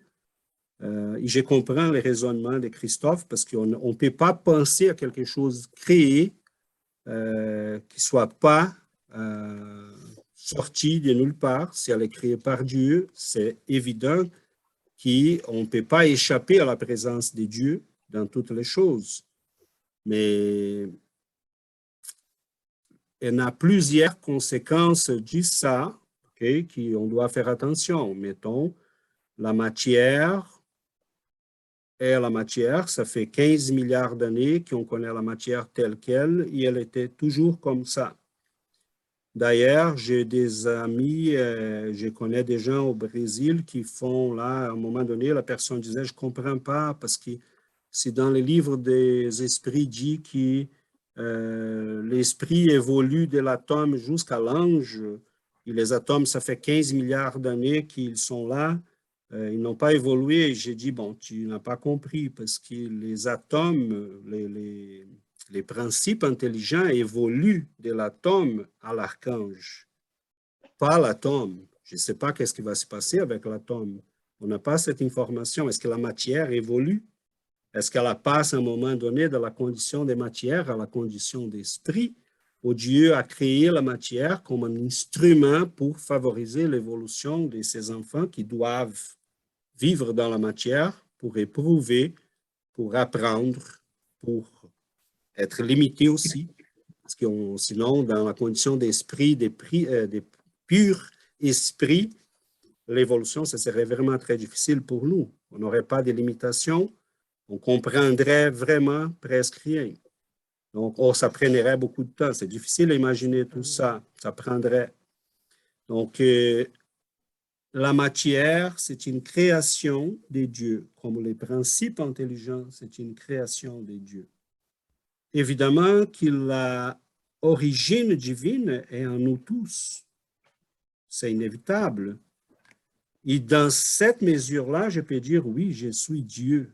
Et je comprends les raisonnements de Christophe, parce qu'on ne peut pas penser à quelque chose créé qui ne soit pas sorti de nulle part. Si elle est créée par Dieu, c'est évident qu'on ne peut pas échapper à la présence de Dieu dans toutes les choses. Mais il y a plusieurs conséquences de ça, okay, qu'on doit faire attention. Mettons, la matière est la matière. Ça fait 15 milliards d'années qu'on connaît la matière telle qu'elle et elle était toujours comme ça. D'ailleurs, j'ai des amis, je connais des gens au Brésil qui font là, à un moment donné, la personne disait, je ne comprends pas parce que c'est dans les livres des esprits dit que l'esprit évolue de l'atome jusqu'à l'ange. Et les atomes, ça fait 15 milliards d'années qu'ils sont là. Ils n'ont pas évolué. J'ai dit, bon, tu n'as pas compris parce que les atomes, les principes intelligents évoluent de l'atome à l'archange, pas l'atome. Je ne sais pas qu'est-ce qui va se passer avec l'atome. On n'a pas cette information. Est-ce que la matière évolue? Est-ce qu'elle passe à un moment donné de la condition de matière à la condition d'esprit, où Dieu a créé la matière comme un instrument pour favoriser l'évolution de ces enfants qui doivent vivre dans la matière pour éprouver, pour apprendre, pour être limité aussi, parce que sinon, dans la condition d'esprit, des purs esprits, l'évolution, ça serait vraiment très difficile pour nous. On n'aurait pas de limitation, on comprendrait vraiment presque rien. Donc, ça prendrait beaucoup de temps. C'est difficile d'imaginer tout ça. Ça prendrait. Donc, la matière, c'est une création de Dieu, comme les principes intelligents, c'est une création de Dieu. Évidemment que l'origine divine est en nous tous. C'est inévitable. Et dans cette mesure-là, je peux dire, oui, je suis Dieu.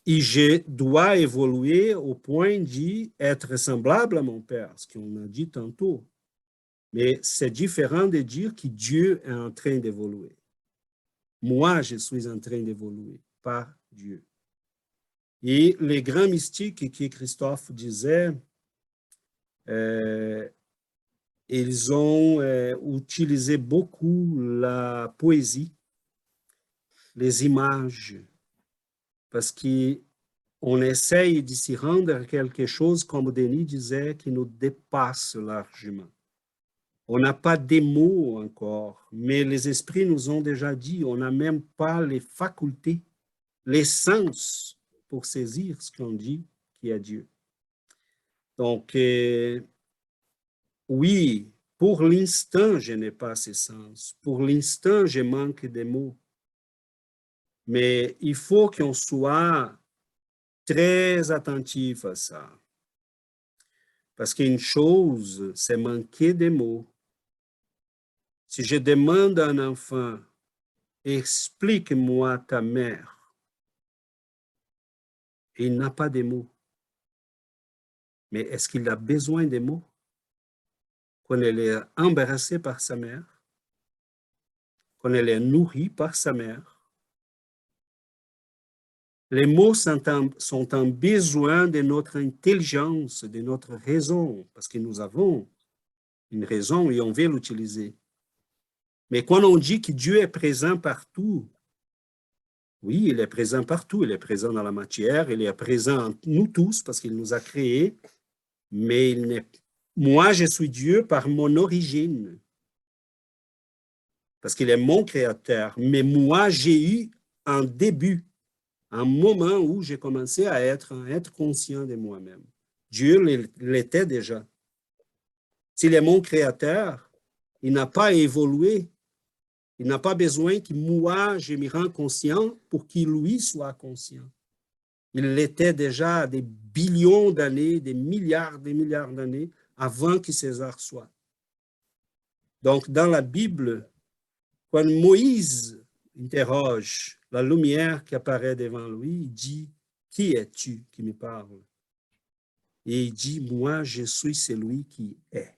Et je dois évoluer au point d'être semblable à mon Père, ce qu'on a dit tantôt. Mais c'est différent de dire que Dieu est en train d'évoluer. Moi, je suis en train d'évoluer, pas Dieu. Et les grands mystiques que Christophe disait, ils ont utilisé beaucoup la poésie, les images, parce qu'on essaye de s'y rendre quelque chose, comme Denis disait, qui nous dépasse largement. On n'a pas des mots encore, mais les esprits nous ont déjà dit, on n'a même pas les facultés, les sens pour saisir ce qu'on dit qui est Dieu. Donc, oui, pour l'instant, je n'ai pas ces sens. Pour l'instant, je manque des mots. Mais il faut qu'on soit très attentif à ça. Parce qu'une chose, c'est manquer des mots. Si je demande à un enfant, explique-moi ta mère, il n'a pas de mots. Mais est-ce qu'il a besoin des mots? Quand elle est embarrassée par sa mère, quand elle est nourrie par sa mère, les mots sont un besoin de notre intelligence, de notre raison, parce que nous avons une raison et on veut l'utiliser. Mais quand on dit que Dieu est présent partout, oui, il est présent partout, il est présent dans la matière, il est présent en nous tous parce qu'il nous a créés, mais il n'est... Moi, je suis Dieu par mon origine, parce qu'il est mon créateur, mais moi, j'ai eu un début, un moment où j'ai commencé à être conscient de moi-même. Dieu l'était déjà. S'il est mon créateur, il n'a pas évolué. Il n'a pas besoin que moi, je me rende conscient pour qu'il lui soit conscient. Il l'était déjà des billions d'années, des milliards d'années avant que César soit. Donc, dans la Bible, quand Moïse interroge la lumière qui apparaît devant lui, il dit, « Qui es-tu qui me parle? » Et il dit, « Moi, je suis celui qui est. »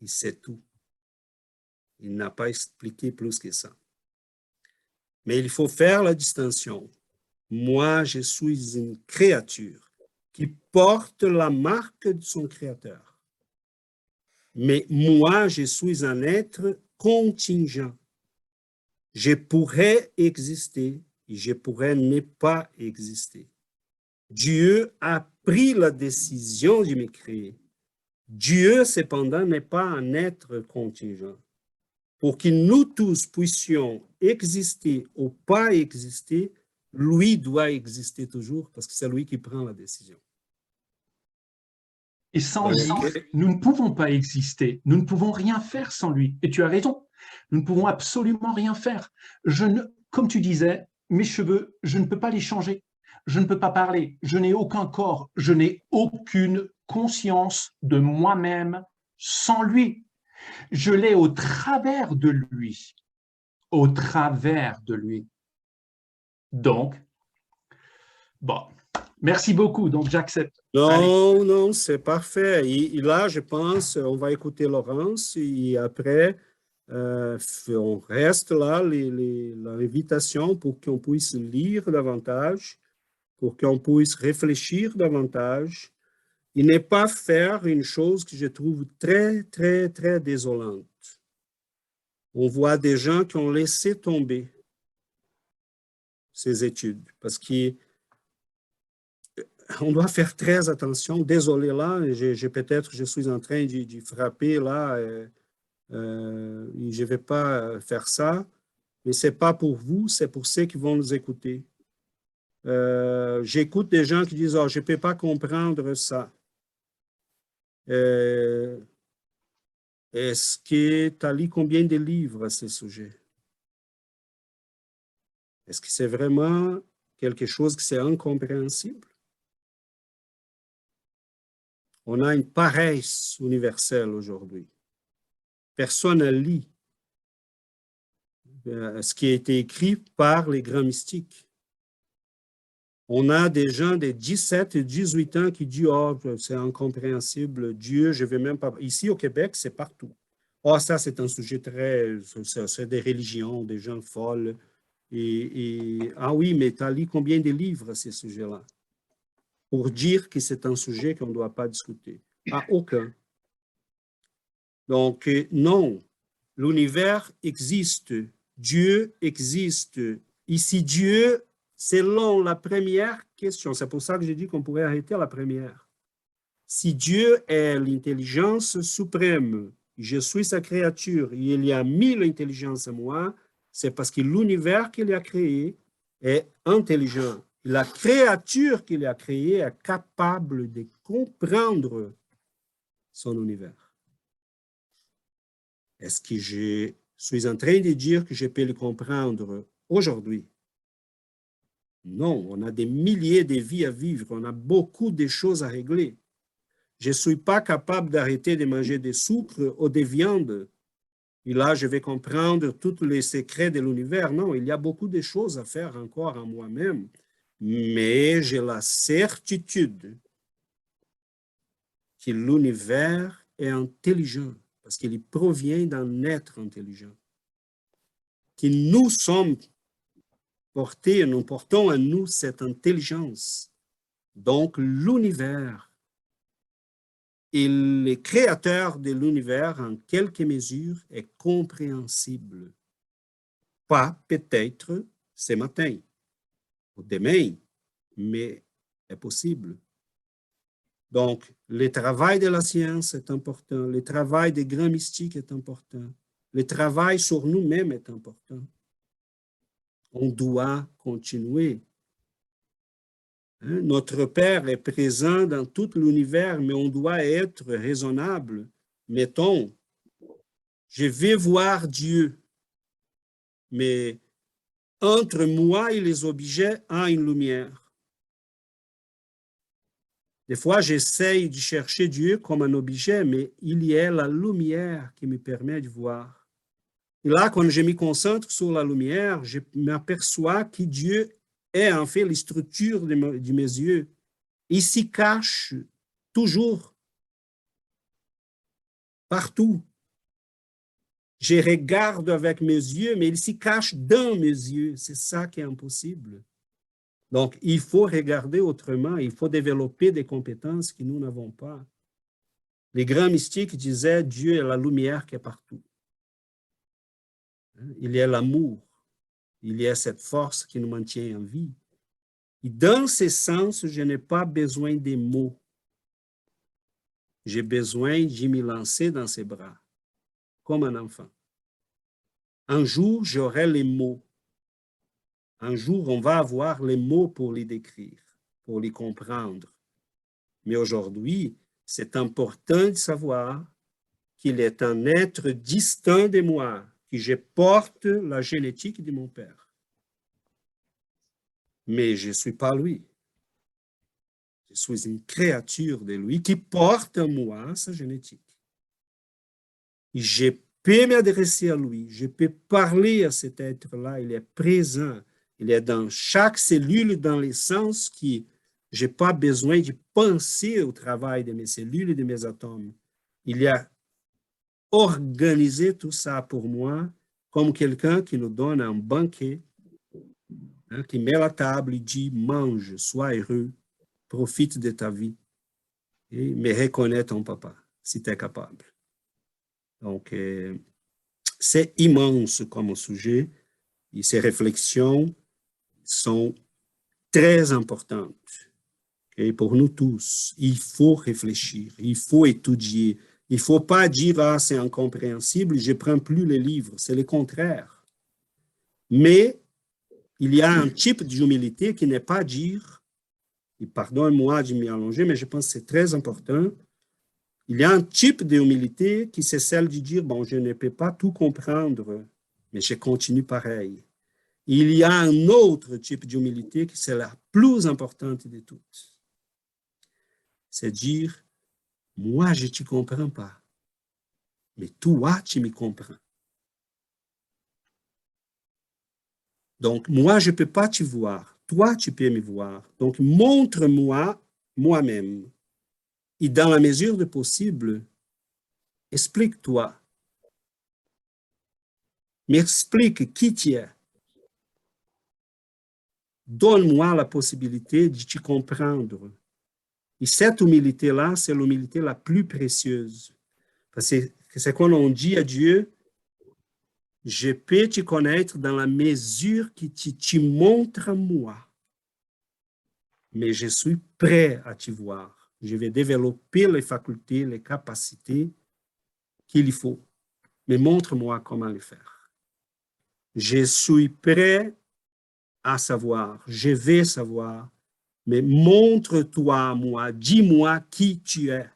Et c'est tout. Il n'a pas expliqué plus que ça. Mais il faut faire la distinction. Moi, je suis une créature qui porte la marque de son créateur. Mais moi, je suis un être contingent. Je pourrais exister et je pourrais ne pas exister. Dieu a pris la décision de me créer. Dieu, cependant, n'est pas un être contingent. Pour que nous tous puissions exister ou pas exister, lui doit exister toujours parce que c'est lui qui prend la décision. Et sans lui, nous ne pouvons pas exister. Nous ne pouvons rien faire sans lui. Et tu as raison. Nous ne pouvons absolument rien faire. Comme tu disais, mes cheveux, je ne peux pas les changer. Je ne peux pas parler. Je n'ai aucun corps. Je n'ai aucune conscience de moi-même sans lui. Je l'ai au travers de lui. Au travers de lui. Donc, bon, merci beaucoup. Donc, j'accepte. Non, non, c'est parfait. Et là, je pense, on va écouter Laurence et après, on reste là, l'invitation pour qu'on puisse lire davantage, pour qu'on puisse réfléchir davantage et ne pas faire une chose que je trouve très, très, très désolante. On voit des gens qui ont laissé tomber ces études parce qu'on doit faire très attention. Désolé là, peut-être je suis en train de frapper là. Je ne vais pas faire ça, mais ce n'est pas pour vous, c'est pour ceux qui vont nous écouter. J'écoute des gens qui disent « Oh, je ne peux pas comprendre ça. » Est-ce que tu as lu combien de livres à ce sujet? Est-ce que c'est vraiment quelque chose qui est incompréhensible? On a une paresse universelle aujourd'hui. Personne ne lit ce qui a été écrit par les grands mystiques. On a des gens de 17 et 18 ans qui disent « Oh, c'est incompréhensible, Dieu, je ne vais même pas... » Ici, au Québec, c'est partout. « Oh, ça, c'est un sujet très... C'est des religions, des gens folles. » Ah oui, mais tu as lu combien de livres à ces sujets-là? Pour dire que c'est un sujet qu'on ne doit pas discuter. Ah, aucun. Donc, non, l'univers existe, Dieu existe. Ici, Dieu, selon la première question, c'est pour ça que j'ai dit qu'on pourrait arrêter à la première. Si Dieu est l'intelligence suprême, je suis sa créature, et il y a 1000 intelligences en moi, c'est parce que l'univers qu'il a créé est intelligent. La créature qu'il a créée est capable de comprendre son univers. Est-ce que je suis en train de dire que je peux le comprendre aujourd'hui? Non, on a des milliers de vies à vivre, on a beaucoup de choses à régler. Je ne suis pas capable d'arrêter de manger des sucres ou des viandes Et là, je vais comprendre tous les secrets de l'univers. Non, il y a beaucoup de choses à faire encore en moi-même, mais j'ai la certitude que l'univers est intelligent, parce qu'il provient d'un être intelligent, que nous sommes portés, nous portons en nous cette intelligence. Donc, l'univers et le créateur de l'univers, en quelque mesure, est compréhensible. Pas peut-être ce matin ou demain, mais est possible. Donc, le travail de la science est important, le travail des grands mystiques est important, le travail sur nous-mêmes est important. On doit continuer. Notre Père est présent dans tout l'univers, mais on doit être raisonnable. Mettons, je vais voir Dieu, mais entre moi et les objets, il y a une lumière. Des fois, j'essaye de chercher Dieu comme un objet, mais il y a la lumière qui me permet de voir. Et là, quand je me concentre sur la lumière, je m'aperçois que Dieu est en fait les structures de mes yeux. Il s'y cache toujours, partout. Je regarde avec mes yeux, mais il s'y cache dans mes yeux. C'est ça qui est impossible. Donc, il faut regarder autrement, il faut développer des compétences que nous n'avons pas. Les grands mystiques disaient, Dieu est la lumière qui est partout. Il y a l'amour, il y a cette force qui nous maintient en vie. Et dans ce sens, je n'ai pas besoin des mots. J'ai besoin de me lancer dans ses bras, comme un enfant. Un jour, j'aurai les mots. Un jour, on va avoir les mots pour les décrire, pour les comprendre. Mais aujourd'hui, c'est important de savoir qu'il est un être distinct de moi, que je porte la génétique de mon père. Mais je ne suis pas lui. Je suis une créature de lui qui porte en moi sa génétique. Et je peux m'adresser à lui, je peux parler à cet être-là, il est présent, il est dans chaque cellule, dans les sens qui je n'ai pas besoin de penser au travail de mes cellules et de mes atomes. Il a organisé tout ça pour moi comme quelqu'un qui nous donne un banquet, qui met la table et dit « mange, sois heureux, profite de ta vie et me reconnais ton papa, si tu es capable. » Donc, c'est immense comme sujet et ces réflexions sont très importantes. Et pour nous tous, il faut réfléchir, il faut étudier. Il ne faut pas dire « Ah, c'est incompréhensible, je ne prends plus les livres ». C'est le contraire. Mais il y a un type d'humilité qui n'est pas dire, et pardonne-moi de m'y allonger, mais je pense que c'est très important. Il y a un type d'humilité qui c'est celle de dire « Bon, je ne peux pas tout comprendre, mais je continue pareil ». Il y a un autre type d'humilité qui c'est la plus importante de toutes. C'est dire, moi, je ne te comprends pas, mais toi, tu me comprends. Donc, moi, je ne peux pas te voir, toi, tu peux me voir. Donc, montre-moi moi-même. Et dans la mesure du possible, explique-toi. M'explique qui tu es. Donne-moi la possibilité de te comprendre. Et cette humilité-là, c'est l'humilité la plus précieuse. Parce que c'est quand on dit à Dieu, je peux te connaître dans la mesure que tu montres à moi. Mais je suis prêt à te voir. Je vais développer les facultés, les capacités qu'il faut. Mais montre-moi comment le faire. Je suis prêt à savoir. Je vais savoir. Mais montre-toi à moi, dis-moi qui tu es.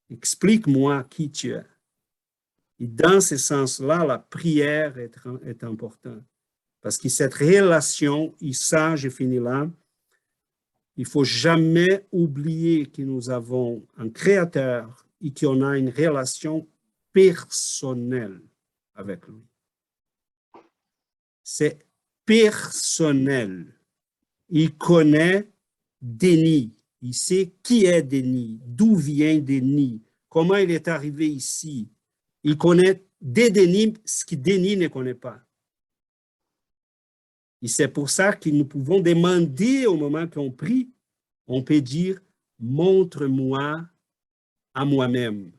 Explique-moi qui tu es. Et dans ce sens-là, la prière est importante. Parce que cette relation, et ça, je finis là, il ne faut jamais oublier que nous avons un créateur et qu'on a une relation personnel avec lui. C'est personnel. Il connaît Denis. Il sait qui est Denis, d'où vient Denis, comment il est arrivé ici. Il connaît des Denis ce que Denis ne connaît pas. Et c'est pour ça que nous pouvons demander au moment qu'on prie, on peut dire, montre-moi à moi-même.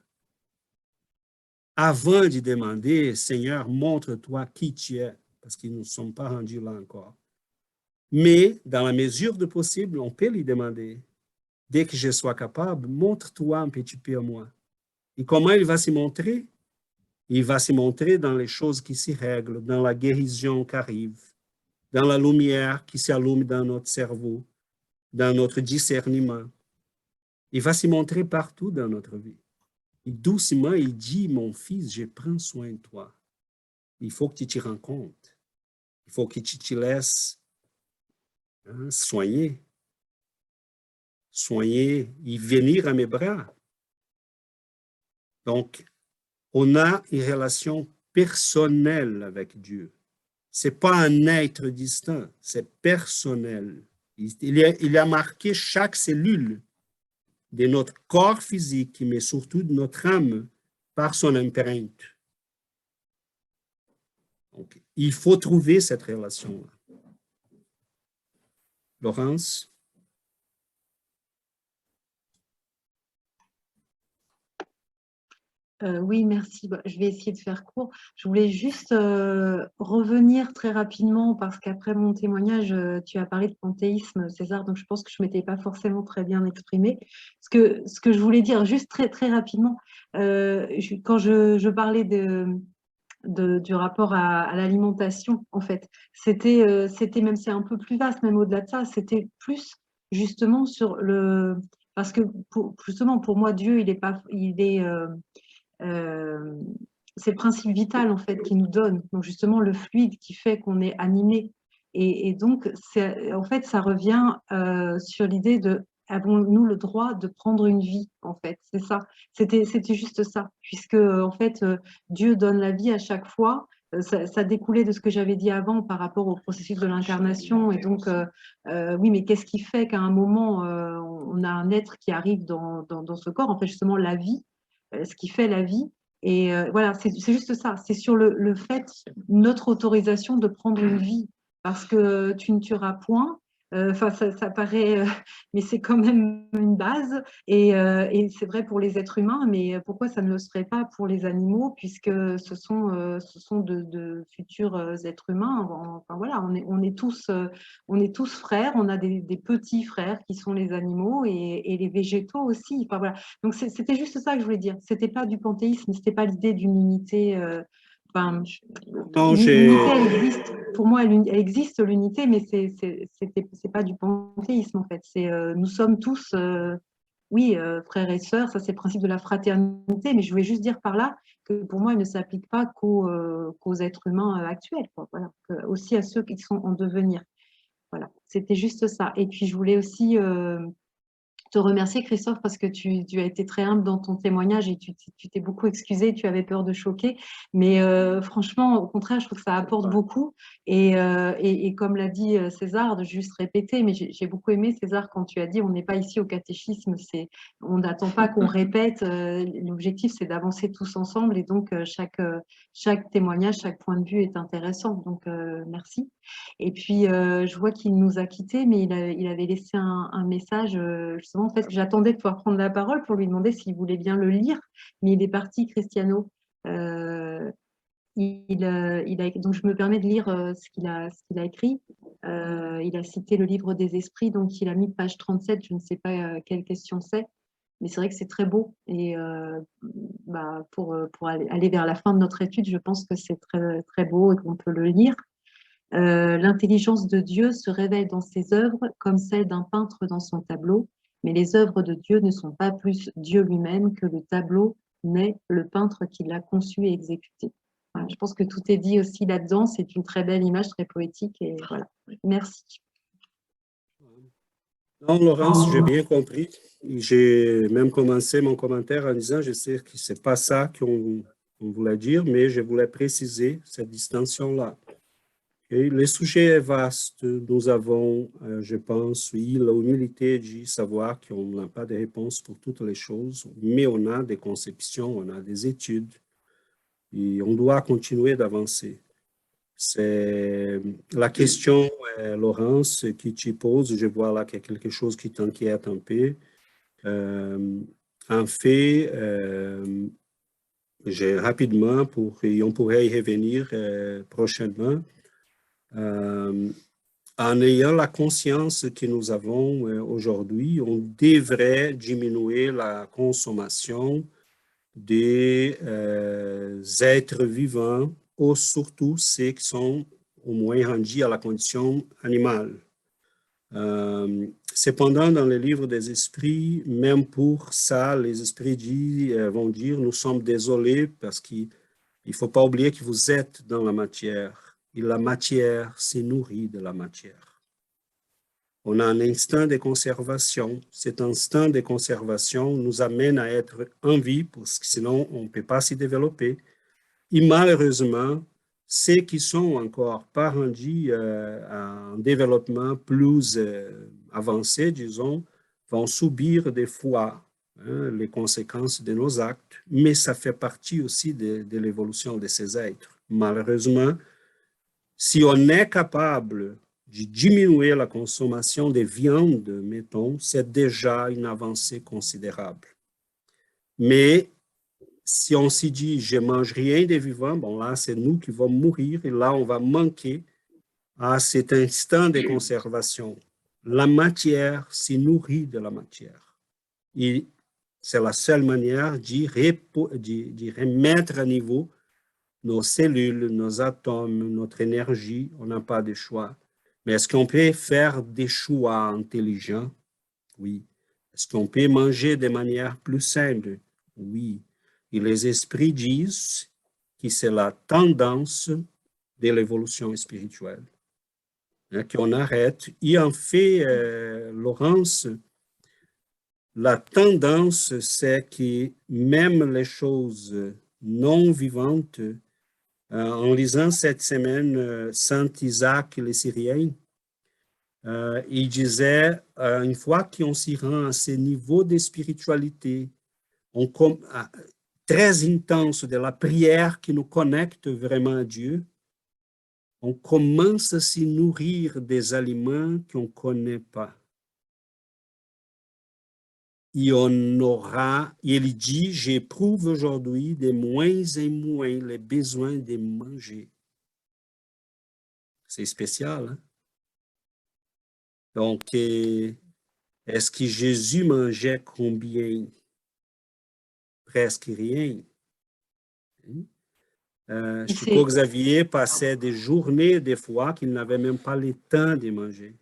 Avant de demander, Seigneur, montre-toi qui tu es, parce qu'ils ne sont pas rendus là encore. Mais dans la mesure du possible, on peut lui demander, dès que je sois capable, montre-toi un petit peu à moi. Et comment il va se montrer? Il va se montrer dans les choses qui se règlent, dans la guérison qui arrive, dans la lumière qui s'allume dans notre cerveau, dans notre discernement. Il va se montrer partout dans notre vie. Et doucement, il dit, mon fils, je prends soin de toi. Il faut que tu te rends compte. Il faut que tu te laisses soigner. Soigner et venir à mes bras. Donc, on a une relation personnelle avec Dieu. Ce n'est pas un être distinct, c'est personnel. Il a marqué chaque cellule de notre corps physique, mais surtout de notre âme, par son empreinte. Donc, il faut trouver cette relation-là. Laurence? Oui, merci. Je vais essayer de faire court. Je voulais juste revenir très rapidement parce qu'après mon témoignage, tu as parlé de panthéisme, César, donc je pense que je ne m'étais pas forcément très bien exprimée. Ce que je voulais dire juste très, très rapidement, quand je parlais du rapport à l'alimentation, en fait, c'était même, c'est un peu plus vaste, même au-delà de ça, c'était plus justement sur le... Parce que justement, pour moi, Dieu, c'est le principe vital en fait qui nous donne, donc justement le fluide qui fait qu'on est animé. Et donc, en fait, ça revient sur l'idée de avons-nous le droit de prendre une vie, en fait, c'est ça. C'était juste ça, puisque en fait, Dieu donne la vie à chaque fois. Ça découlait de ce que j'avais dit avant par rapport au processus de l'incarnation. Et donc, oui, mais qu'est-ce qui fait qu'à un moment, on a un être qui arrive dans ce corps, en fait, justement, la vie, ce qui fait la vie. Et voilà, c'est juste ça. C'est sur le fait, notre autorisation de prendre une vie, parce que tu ne tueras point. Enfin, ça paraît, mais c'est quand même une base. Et c'est vrai pour les êtres humains, mais pourquoi ça ne le serait pas pour les animaux, puisque ce sont de futurs êtres humains. Enfin voilà, on est tous frères. On a des petits frères qui sont les animaux et les végétaux aussi. Enfin voilà. Donc c'était juste ça que je voulais dire. C'était pas du panthéisme, c'était pas l'idée d'une unité. Enfin, l'unité, elle existe. Pour moi, elle existe l'unité, mais c'est pas du panthéisme en fait. Nous sommes tous, oui, frères et sœurs. Ça, c'est le principe de la fraternité. Mais je voulais juste dire par là que pour moi, elle ne s'applique pas qu'aux êtres humains actuels, quoi. Voilà, aussi à ceux qui sont en devenir. Voilà, c'était juste ça. Et puis, je voulais aussi te remercier, Christophe, parce que tu as été très humble dans ton témoignage et tu t'es beaucoup excusé, tu avais peur de choquer. Mais franchement, au contraire, je trouve que ça apporte beaucoup. Et comme l'a dit César, de juste répéter, mais j'ai beaucoup aimé, César, quand tu as dit on n'est pas ici au catéchisme, on n'attend pas qu'on répète. L'objectif, c'est d'avancer tous ensemble. Et donc, chaque témoignage, chaque point de vue est intéressant. Donc, merci. Et puis, je vois qu'il nous a quittés, mais il avait laissé un message, justement, en fait, que j'attendais de pouvoir prendre la parole pour lui demander s'il voulait bien le lire, mais il est parti, Cristiano. Donc, je me permets de lire ce qu'il a écrit. Il a cité le livre des esprits, donc il a mis page 37, je ne sais pas quelle question c'est, mais c'est vrai que c'est très beau. Et pour aller vers la fin de notre étude, je pense que c'est très, très beau et qu'on peut le lire. L'intelligence de Dieu se révèle dans ses œuvres comme celle d'un peintre dans son tableau, mais les œuvres de Dieu ne sont pas plus Dieu lui-même que le tableau n'est le peintre qui l'a conçu et exécuté. Voilà, je pense que tout est dit aussi là-dedans. C'est une très belle image, très poétique. Et voilà. Merci. Non, Laurence, j'ai bien compris. J'ai même commencé mon commentaire en disant, je sais que ce n'est pas ça qu'on on voulait dire, mais je voulais préciser cette distinction-là. Et le sujet est vaste. Nous avons, je pense, oui, l'humilité de savoir qu'on n'a pas de réponse pour toutes les choses, mais on a des conceptions, on a des études, et on doit continuer d'avancer. C'est la question, Laurence, qui tu poses, je vois là qu'il y a quelque chose qui t'inquiète un peu. En fait, rapidement, et on pourrait y revenir prochainement, en ayant la conscience que nous avons aujourd'hui, on devrait diminuer la consommation des êtres vivants, ou surtout ceux qui sont au moins rendus à la condition animale. Cependant, dans le livre des esprits, même pour ça, les esprits vont dire, nous sommes désolés parce qu'il ne faut pas oublier que vous êtes dans la matière et la matière se nourrit de la matière. On a un instinct de conservation. Cet instinct de conservation nous amène à être en vie parce que sinon on ne peut pas s'y développer. Et malheureusement, ceux qui sont encore pas rendus à un développement plus avancé, disons, vont subir des fois les conséquences de nos actes, mais ça fait partie aussi de l'évolution de ces êtres. Malheureusement, si on est capable de diminuer la consommation de viande, mettons, c'est déjà une avancée considérable. Mais si on s'y dit, je ne mange rien de vivant, bon là, c'est nous qui vont mourir et là, on va manquer à cet instinct de conservation. La matière se nourrit de la matière. Et c'est la seule manière de remettre à niveau nos cellules, nos atomes, notre énergie. On n'a pas de choix. Mais est-ce qu'on peut faire des choix intelligents? Oui. Est-ce qu'on peut manger de manière plus saine? Oui. Et les esprits disent que c'est la tendance de l'évolution spirituelle. Qu'on arrête. Et en fait, Laurence, la tendance, c'est que même les choses non vivantes, en lisant cette semaine Saint Isaac le Syrien, il disait, une fois qu'on s'y rend à ce niveau de spiritualité, très intense de la prière qui nous connecte vraiment à Dieu, on commence à s'y nourrir des aliments qu'on ne connaît pas. Et on aura, il dit, j'éprouve aujourd'hui de moins en moins les besoins de manger. C'est spécial, hein? Donc, est-ce que Jésus mangeait combien? Presque rien. Chico Xavier passait des journées, des fois, qu'il n'avait même pas le temps de manger.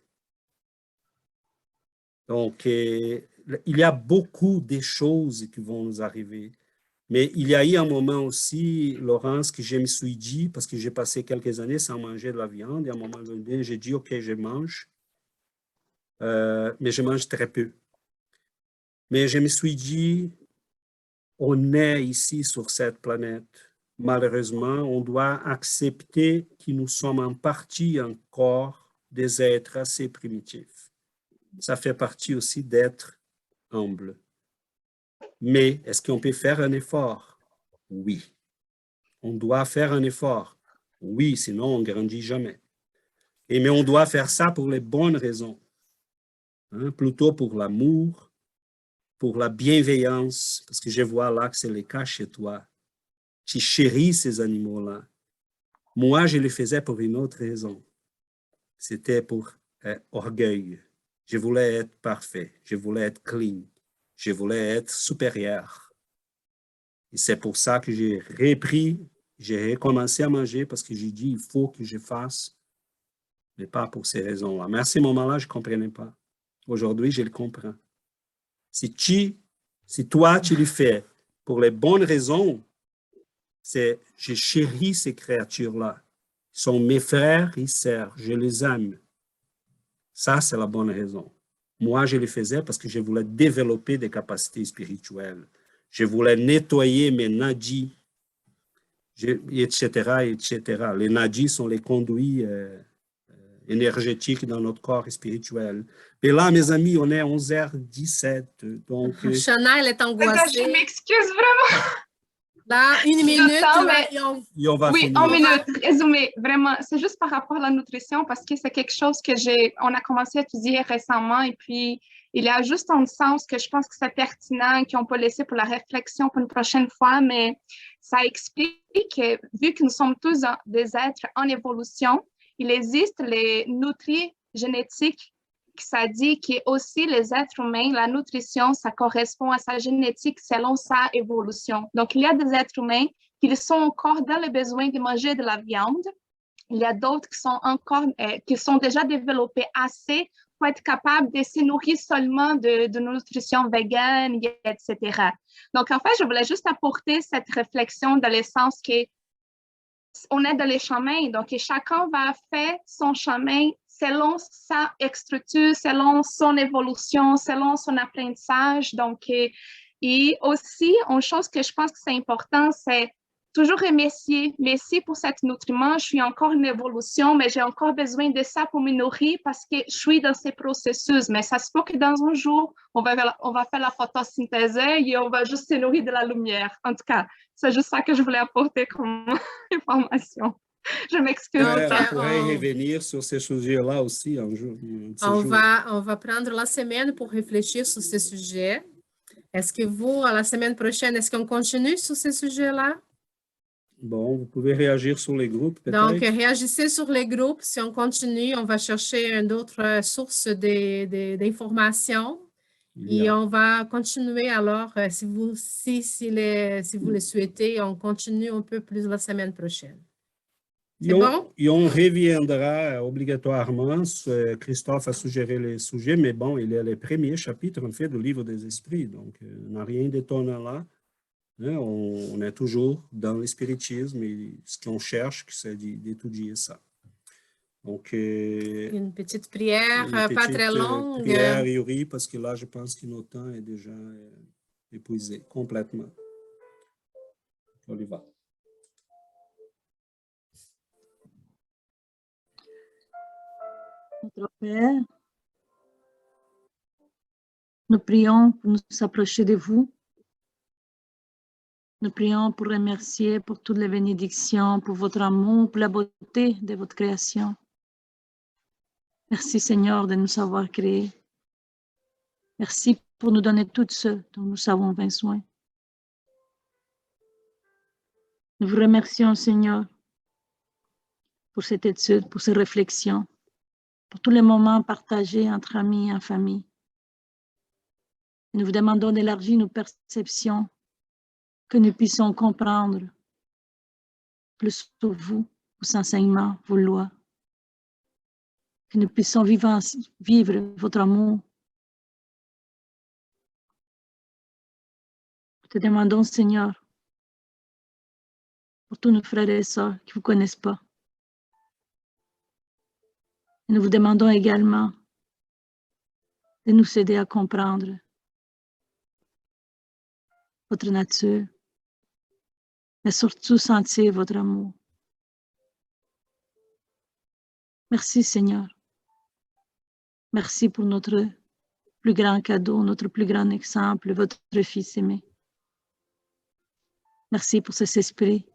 Donc, il y a beaucoup de choses qui vont nous arriver. Mais il y a eu un moment aussi, Laurence, que je me suis dit, parce que j'ai passé quelques années sans manger de la viande, et à un moment donné, j'ai dit, OK, je mange, mais je mange très peu. Mais je me suis dit, on est ici sur cette planète. Malheureusement, on doit accepter que nous sommes en partie encore des êtres assez primitifs. Ça fait partie aussi d'être humble. Mais est-ce qu'on peut faire un effort? Oui. On doit faire un effort. Oui, sinon on ne grandit jamais. Mais on doit faire ça pour les bonnes raisons. Plutôt pour l'amour, pour la bienveillance, parce que je vois là que c'est le cas chez toi. Tu chéris ces animaux-là. Moi, je le faisais pour une autre raison. C'était pour orgueil. Je voulais être parfait. Je voulais être clean. Je voulais être supérieur. Et c'est pour ça que j'ai repris, j'ai recommencé à manger parce que j'ai dit, il faut que je fasse, mais pas pour ces raisons-là. Mais à ce moment-là, je ne comprenais pas. Aujourd'hui, je le comprends. Si toi, tu le fais pour les bonnes raisons, c'est je chéris ces créatures-là. Ils sont mes frères et sœurs, je les aime. Ça, c'est la bonne raison. Moi, je le faisais parce que je voulais développer des capacités spirituelles. Je voulais nettoyer mes nadis. etc., etc. Les nadis sont les conduits énergétiques dans notre corps spirituel. Et là, mes amis, on est à 11h17. Donc, Chanel est angoissée. Je m'excuse vraiment. Dans une minute, temps, mais- et on va Oui, finir. en minute, résumé, vraiment, c'est juste par rapport à la nutrition parce que c'est quelque chose que on a commencé à étudier récemment et puis il y a juste un sens que je pense que c'est pertinent, qu'on peut laisser pour la réflexion pour une prochaine fois, mais ça explique que vu que nous sommes tous des êtres en évolution, il existe les nutriments génétiques. Ça dit que aussi les êtres humains, la nutrition, ça correspond à sa génétique selon sa évolution. Donc, il y a des êtres humains qui sont encore dans le besoin de manger de la viande. Il y a d'autres qui sont encore, qui sont déjà développés assez pour être capables de se nourrir seulement de nutrition végane, etc. Donc, en fait, je voulais juste apporter cette réflexion dans le sens que on est dans les chemins, donc chacun va faire son chemin selon sa structure, selon son évolution, selon son apprentissage. Donc, et aussi, une chose que je pense que c'est important, c'est toujours remercier. Merci pour cet nutriment. Je suis encore en évolution, mais j'ai encore besoin de ça pour me nourrir parce que je suis dans ces processus. Mais ça se peut que dans un jour, on va faire la photosynthèse et on va juste se nourrir de la lumière. En tout cas, c'est juste ça que je voulais apporter comme information. Je m'excuse. On pourrait revenir sur ces sujets-là aussi un jour. On va prendre la semaine pour réfléchir sur ce sujet. Est-ce que vous, à la semaine prochaine, est-ce qu'on continue sur ce sujet-là? Bon, vous pouvez réagir sur les groupes, peut-être. Donc, réagissez sur les groupes. Si on continue, on va chercher d'autres sources d'informations. Et on va continuer alors, si vous le souhaitez, on continue un peu plus la semaine prochaine. C'est bon? Et on reviendra obligatoirement. Christophe a suggéré les sujets, mais bon, il y a les premiers chapitres, en fait, du livre des esprits. Donc, il n'y a rien d'étonnant là. On est toujours dans le spiritisme et ce qu'on cherche, c'est d'étudier ça. Donc, une petite prière, pas très longue. Prière, Yuri, parce que là, je pense que notre temps est déjà épuisé complètement. On y va. Notre Père, nous prions pour nous approcher de vous. Nous prions pour remercier pour toutes les bénédictions, pour votre amour, pour la beauté de votre création. Merci Seigneur de nous avoir créés. Merci pour nous donner tout ce dont nous avons besoin. Nous vous remercions Seigneur pour cette étude, pour ces réflexions, pour tous les moments partagés entre amis et en famille. Et nous vous demandons d'élargir nos perceptions, que nous puissions comprendre plus sur vous, vos enseignements, vos lois, que nous puissions vivre votre amour. Nous te demandons, Seigneur, pour tous nos frères et sœurs qui ne vous connaissent pas. Et nous vous demandons également de nous aider à comprendre votre nature, mais surtout sentir votre amour. Merci Seigneur. Merci pour notre plus grand cadeau, notre plus grand exemple, votre Fils aimé. Merci pour cet esprit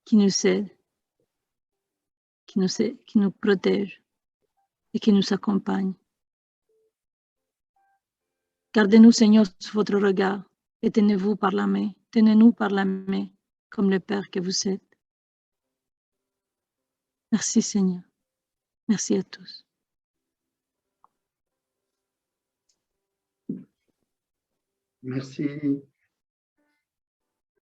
qui nous aide, qui nous protège et qui nous accompagne. Gardez-nous Seigneur sous votre regard et tenez-nous par la main, comme le Père que vous êtes. Merci Seigneur. Merci à tous. Merci.